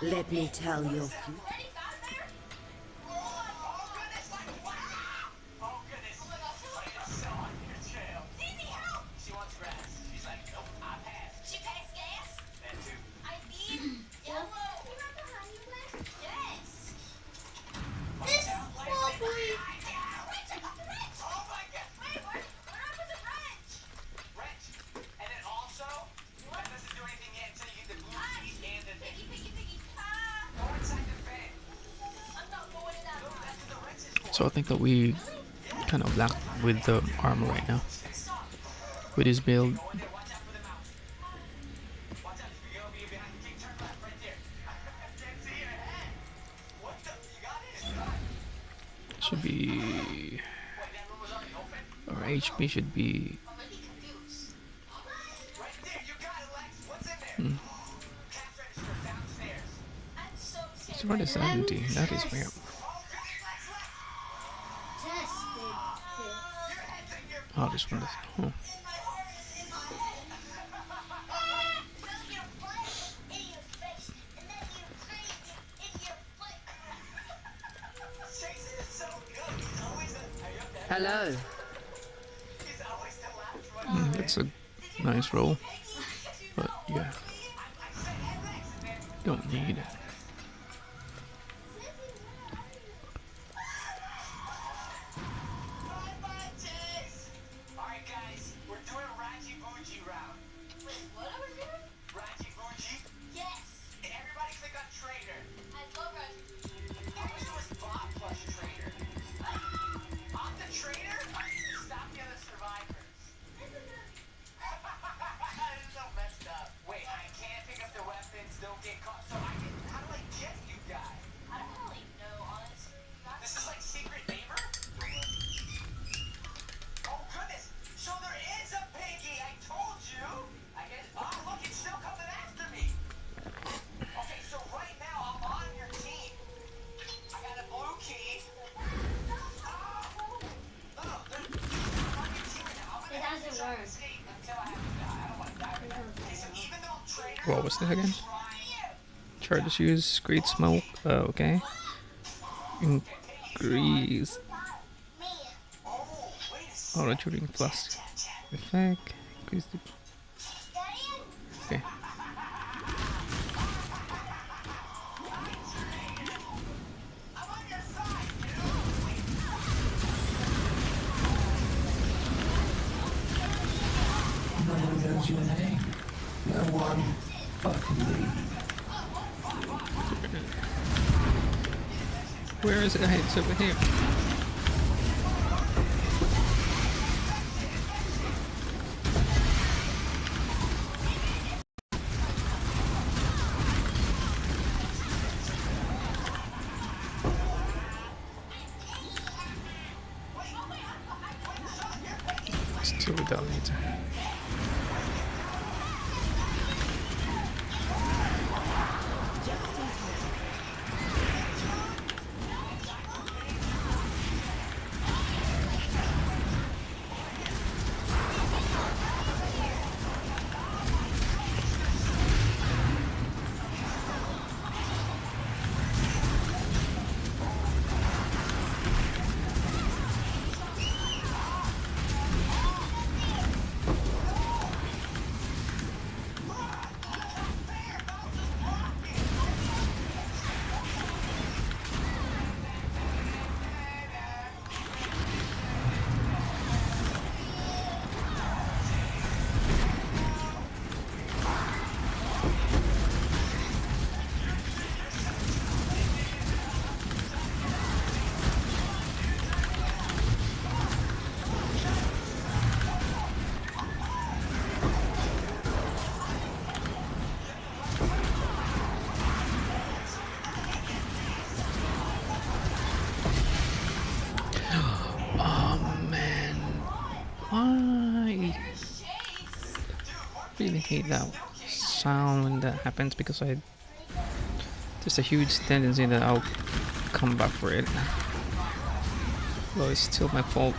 Let me tell you. So I think that we kind of lack with the armor right now. With this build. Should be... Our HP should be... It's already 70, that is weird. Oh, this one is... Huh. Hello. It's a nice roll, but yeah, don't need it. What was this again? Charges use great smoke. Okay. Increase. Oh, shooting plus effect. Increase the. Okay. was your name? No one but me. Where is it? Hey, it's over here. Let's deal with that later. Really hate that sound when that happens because there's a huge tendency that I'll come back for it. Though it's still my fault.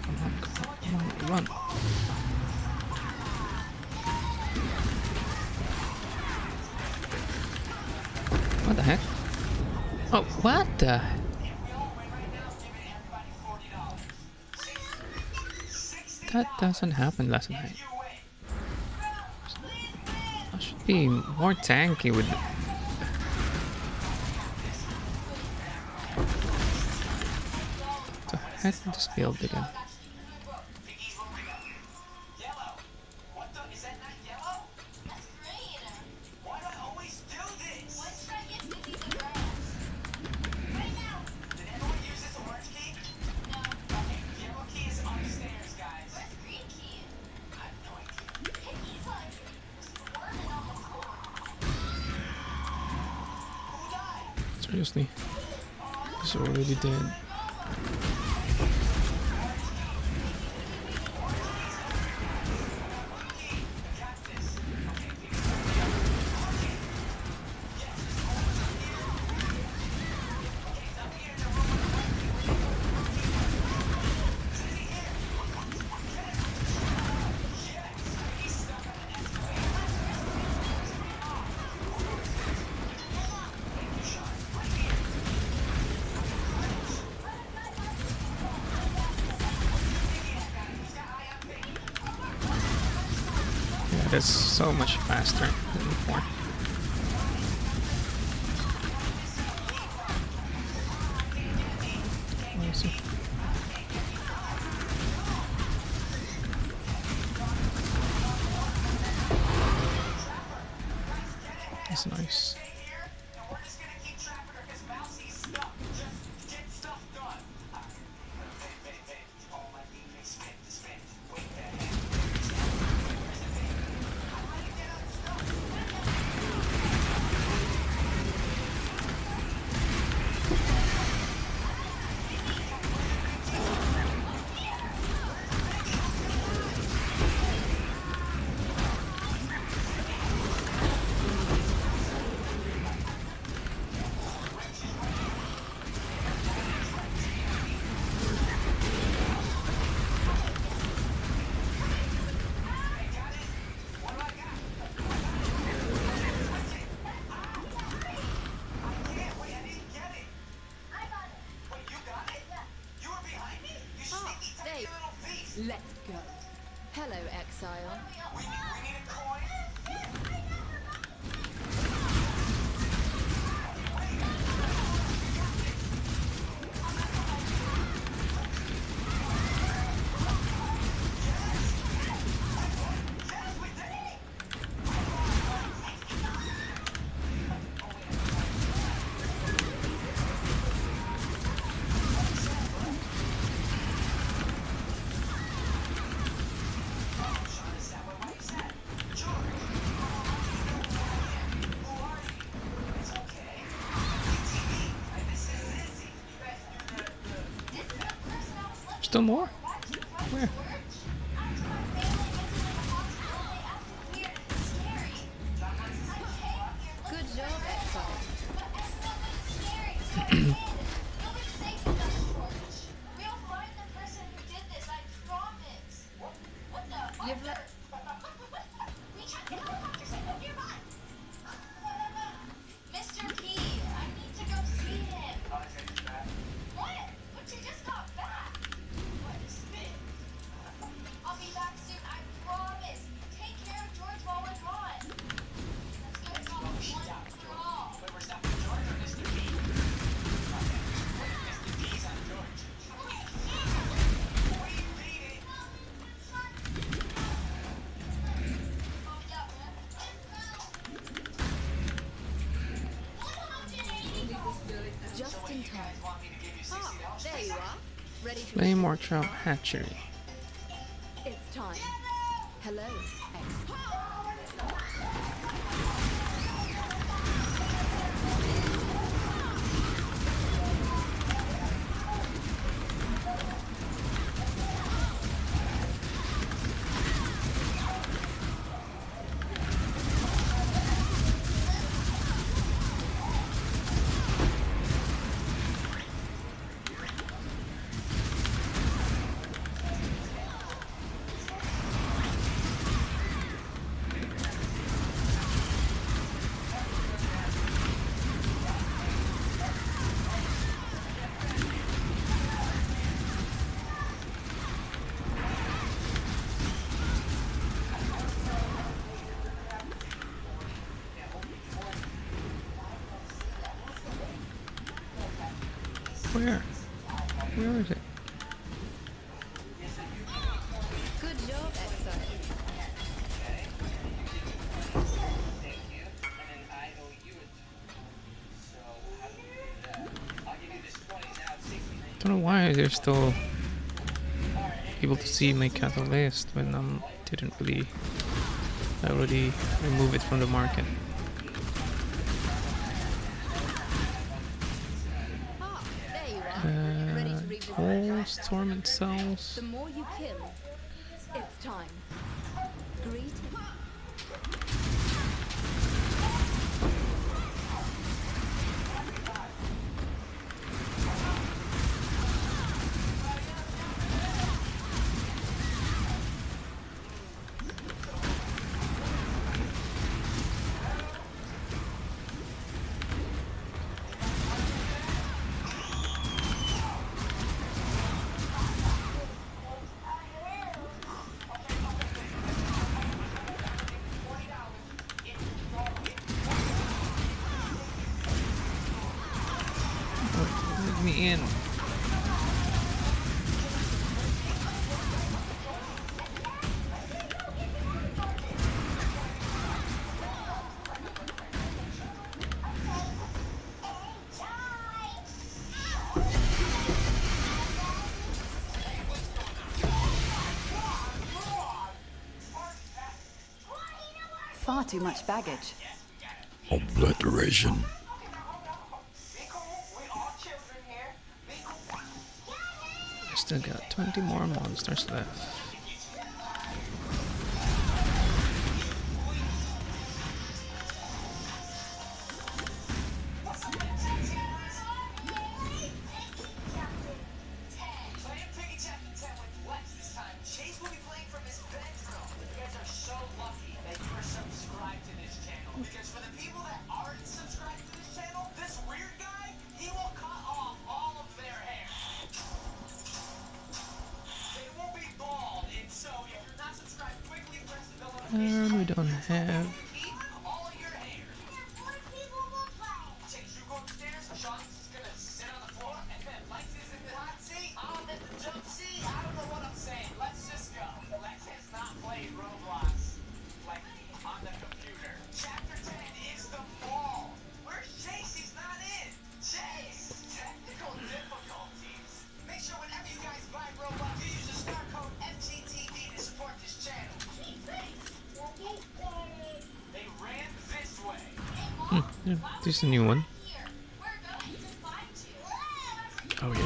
Come on, run. What the heck? Oh, what the? That doesn't happen last night. I should be more tanky with the heck of this build again. Seriously, he's already dead. That's so much faster than before. Where is he? That's nice. Let's go. Hello, Exile. still more? Where? Good job, Exile. You've let... Mr. P, I need to go see him. What? But you just got back. What a spin. I'll be back soon, I promise. Take care of George while we're gone. Let's get it all once for all. Wait, we're stopping George or Mr. P? Mr. P's on George. What are you reading? Just in time. Ah, there you are. Ready to... Flame Workshop Hatchery. It's time. Hello, Exile. Where? Where is it? Good job, Exile. Don't know why they're still able to see my catalyst when didn't really. I already removed it from the market. Ah, there you are. Ready to revisit the Walls, torment cells. The more you kill, it's time. Greed. Let me in. Far too much baggage. Obliteration. I still got 20 more monsters left. And we don't have. Yeah, this is a new one. Oh yeah.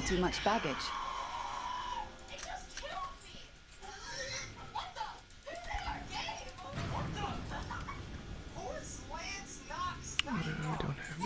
too much baggage. I don't have it.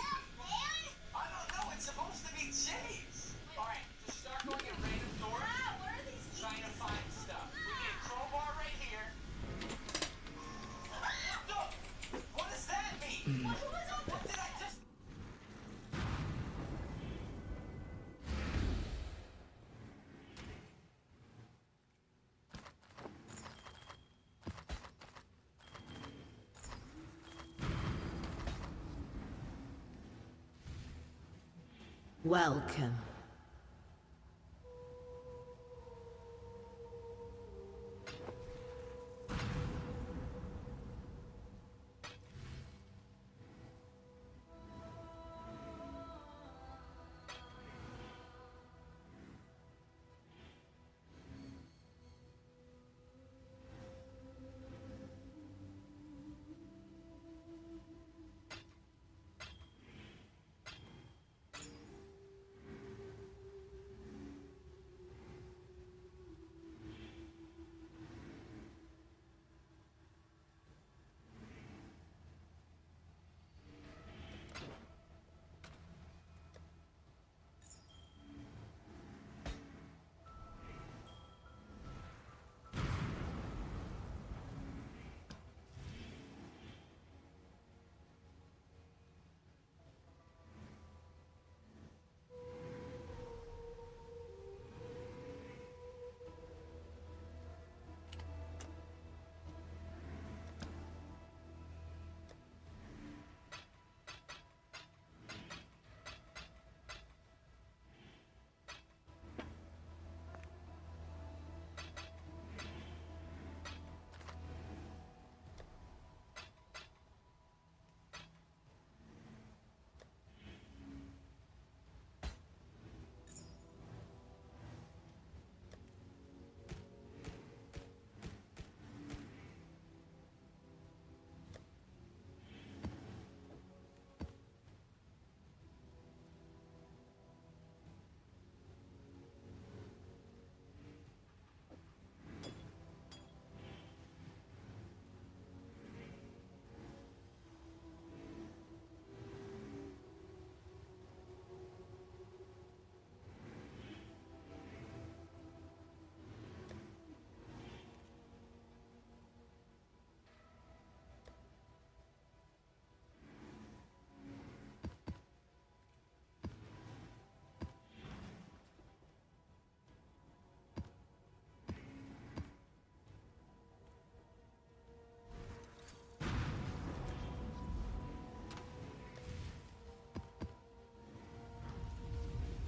Welcome.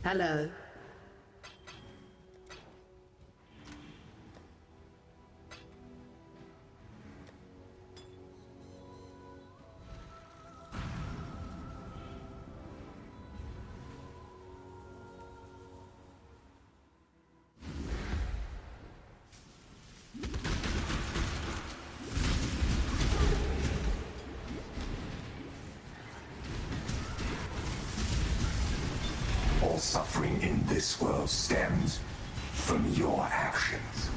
Hello. All suffering in this world stems from your actions.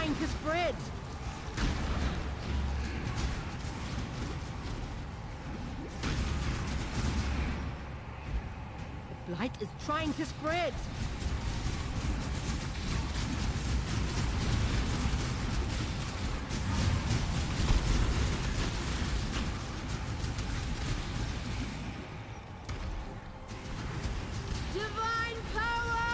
trying to spread. The blight is trying to spread. Divine power!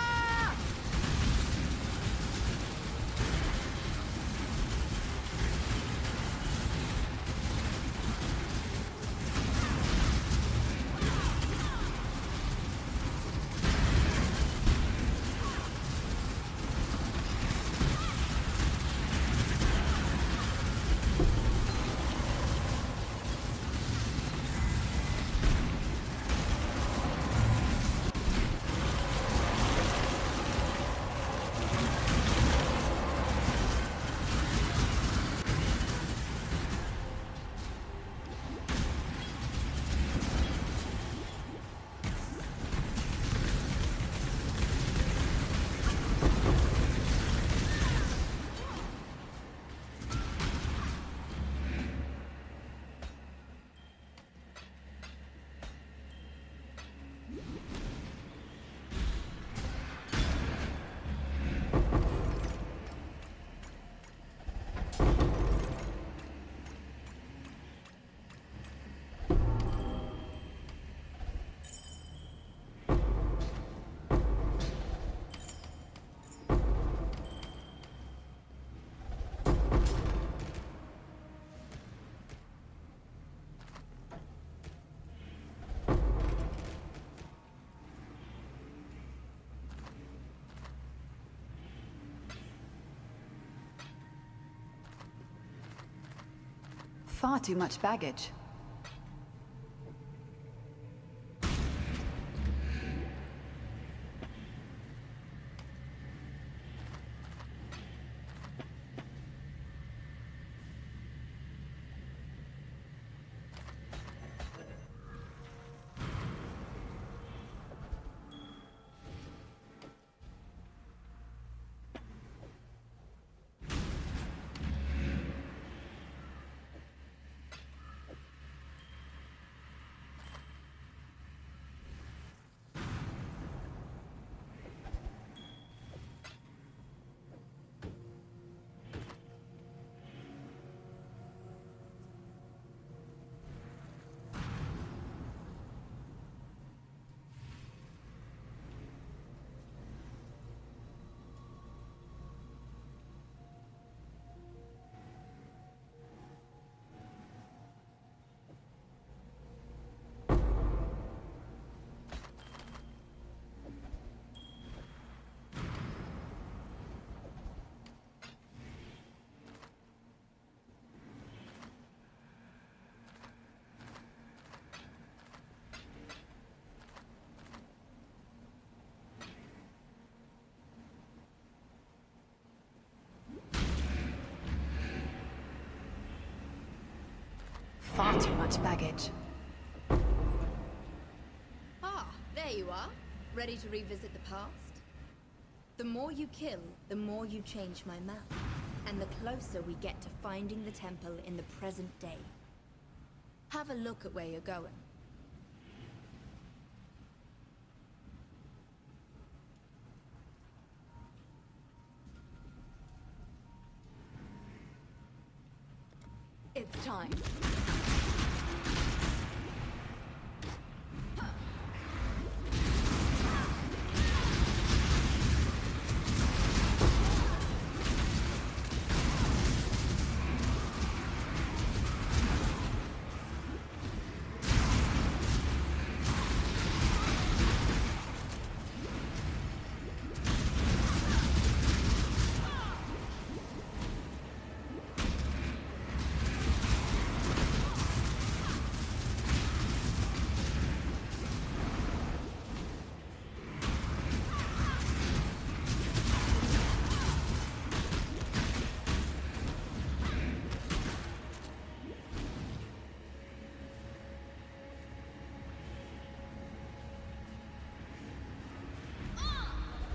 Far too much baggage. Far too much baggage. Ah, there you are. Ready to revisit the past? The more you kill, the more you change my map. And the closer we get to finding the temple in the present day. Have a look at where you're going. It's time.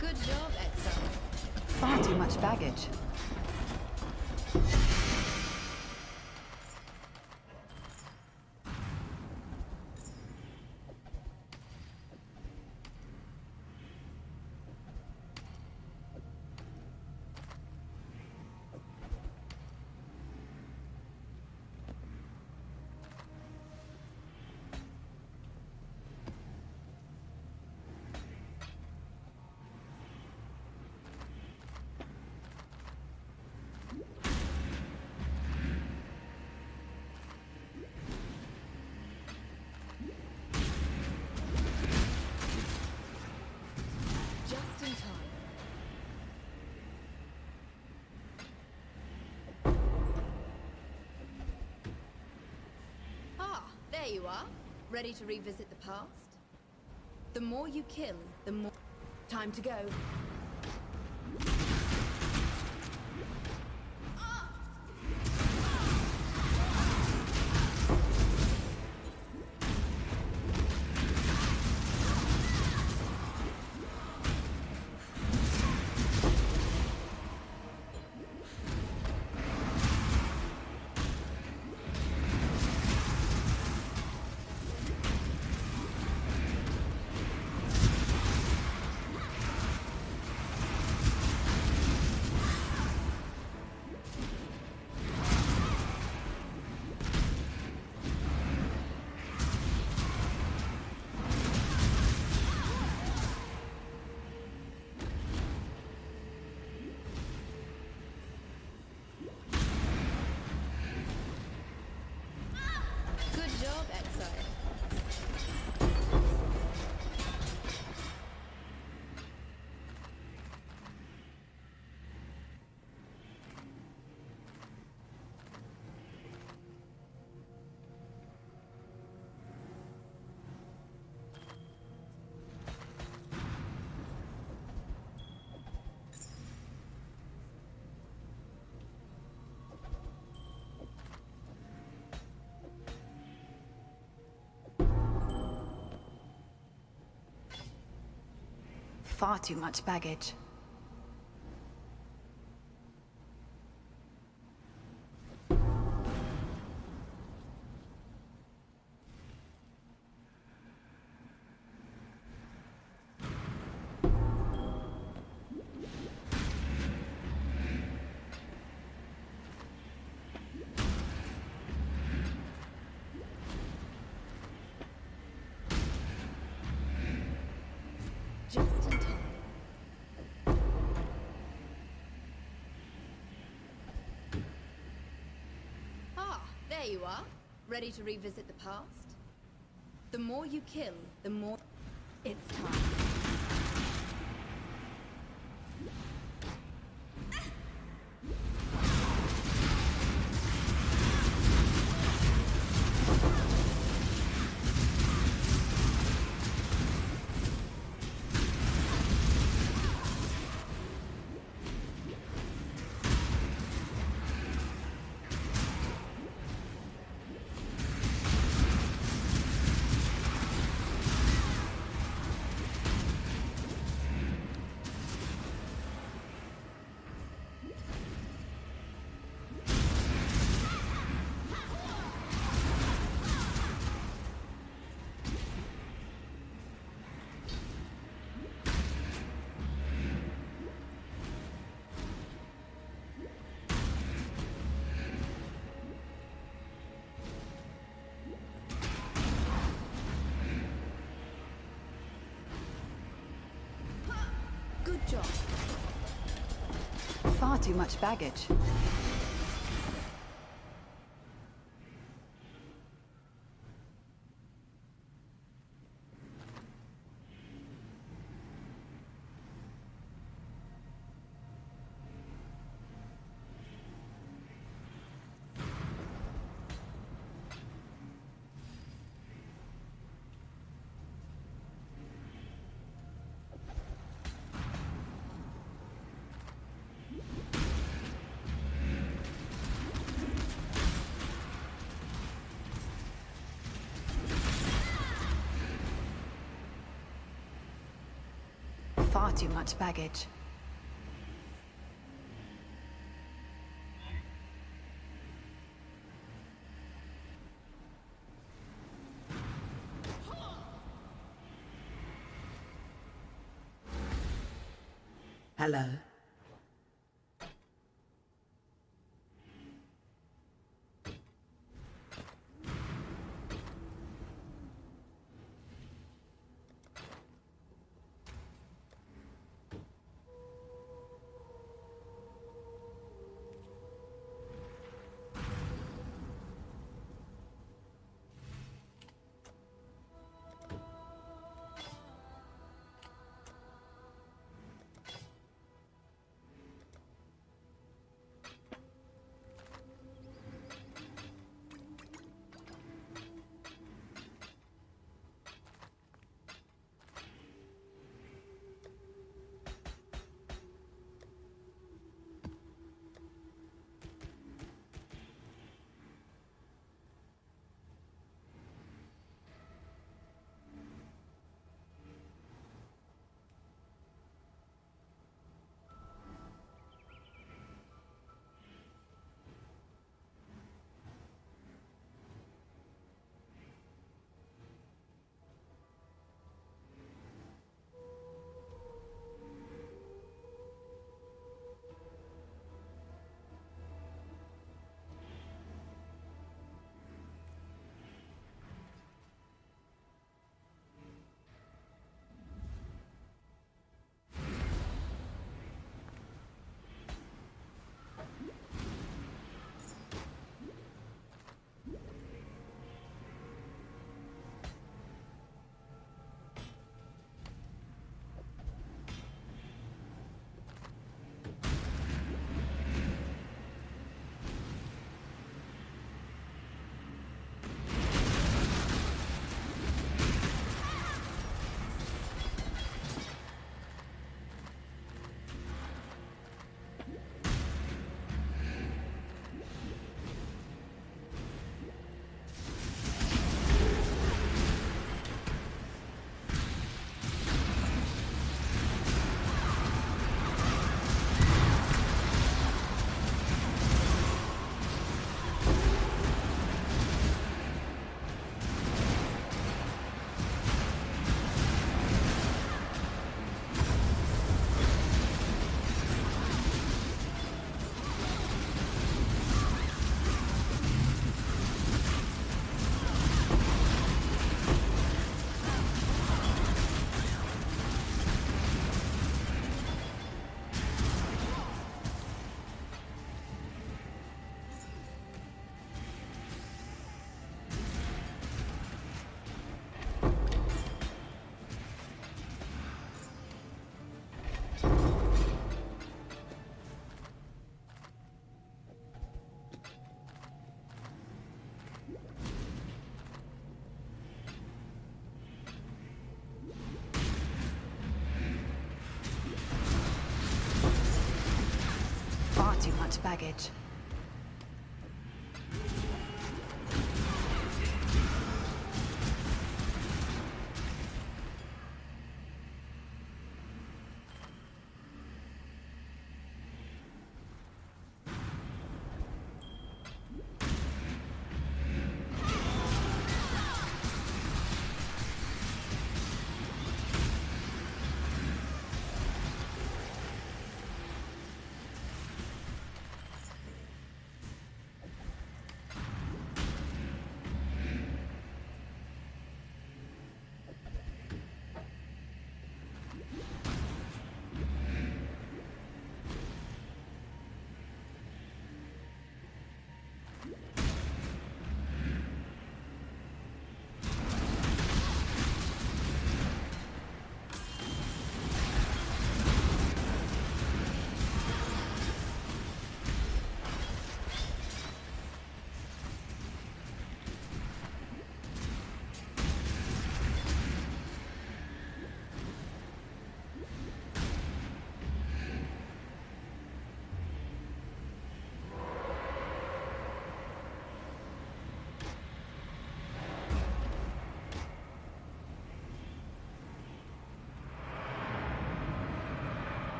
Good job, Exo. Far too much baggage. there you are. Ready to revisit the past? The more you kill, the more... Time to go. Good job, Exile. Far too much baggage. Just in time. Ah, there you are. Ready to revisit the past? The more you kill, the more... It's time. Good job. Far too much baggage. Far too much baggage. Hello. too much baggage.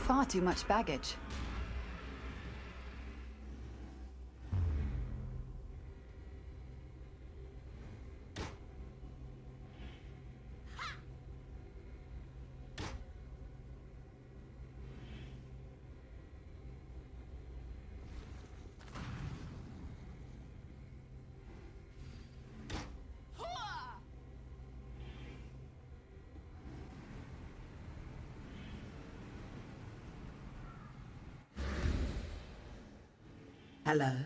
Far too much baggage. Hello.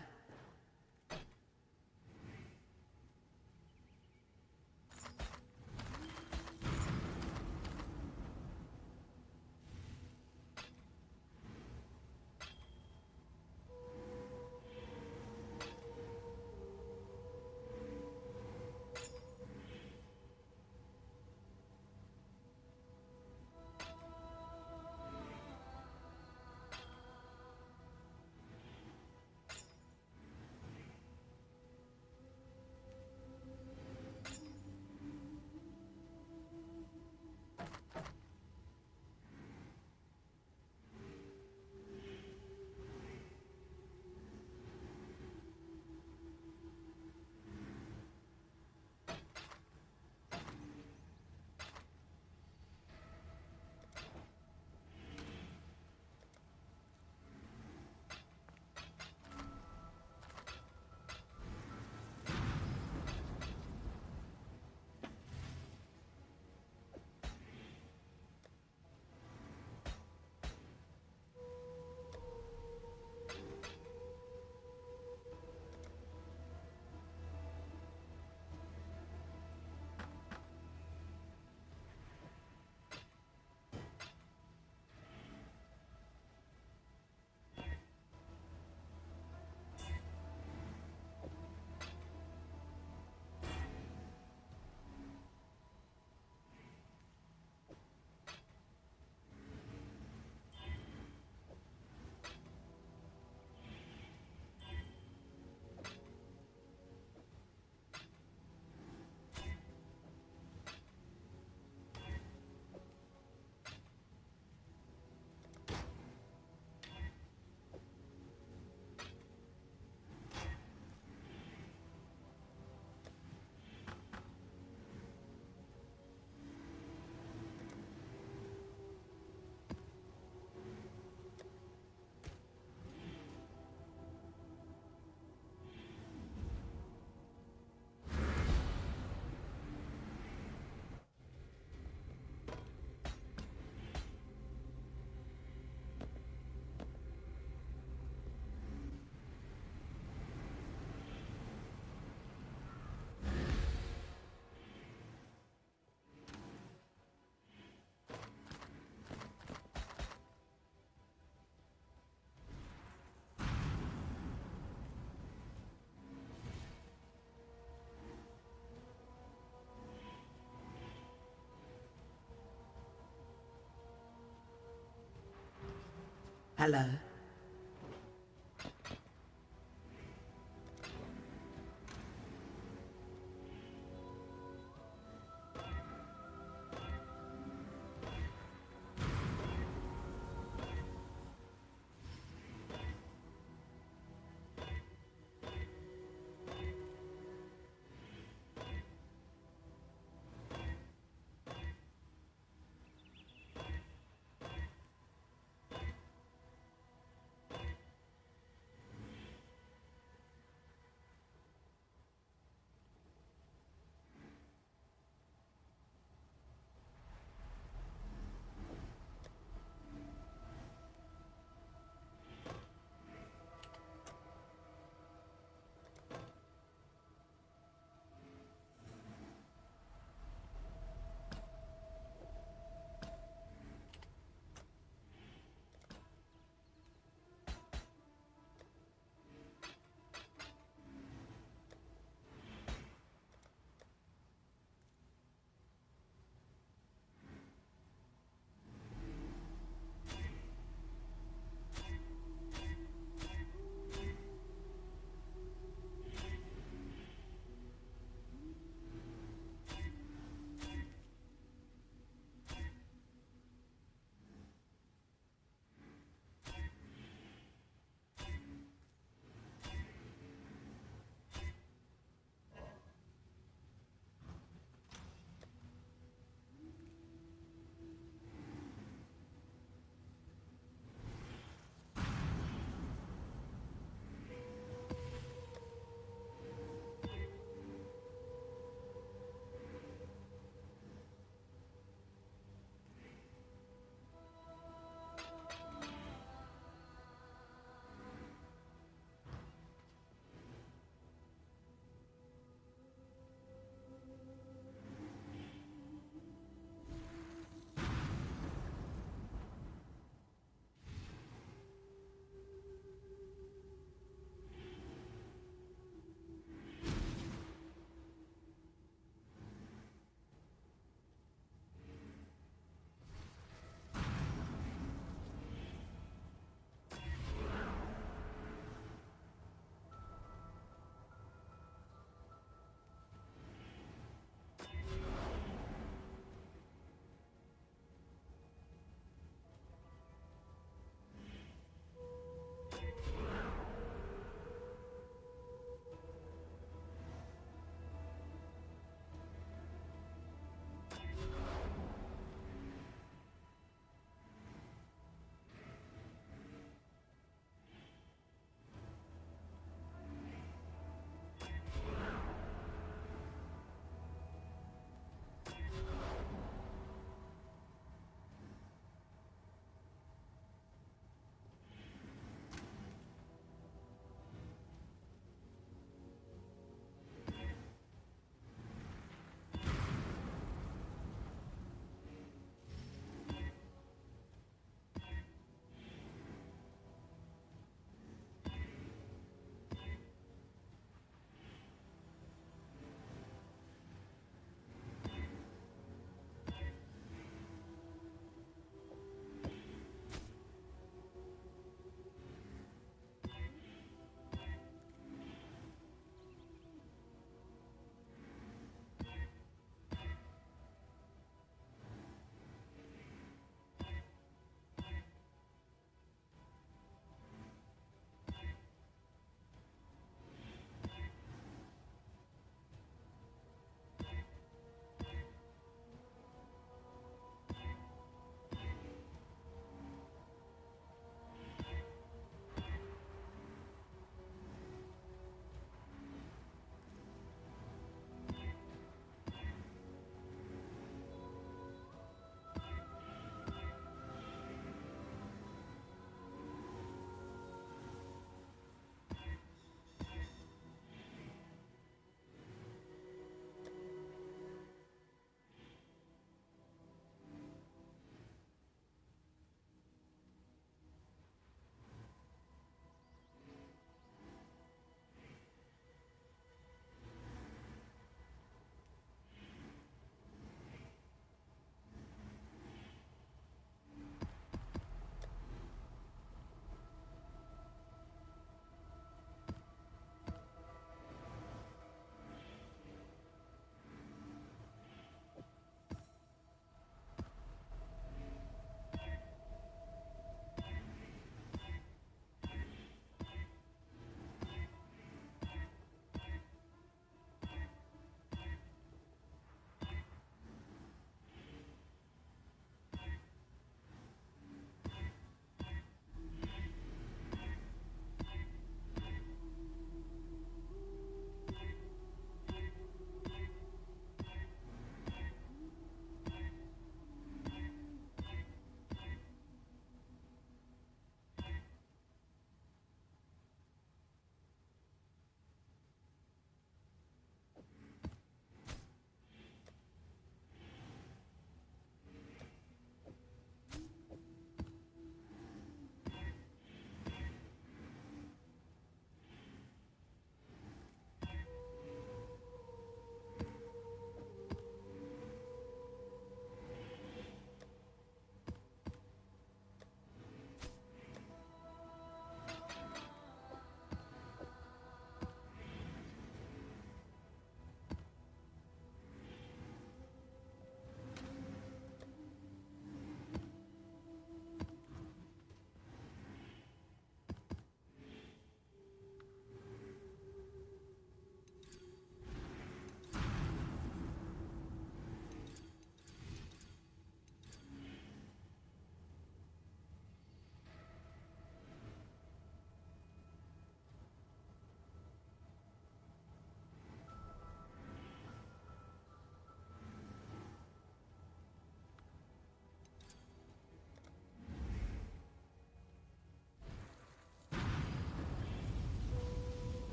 Hello.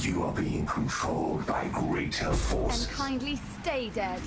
You are being controlled by greater Then forces. kindly stay dead.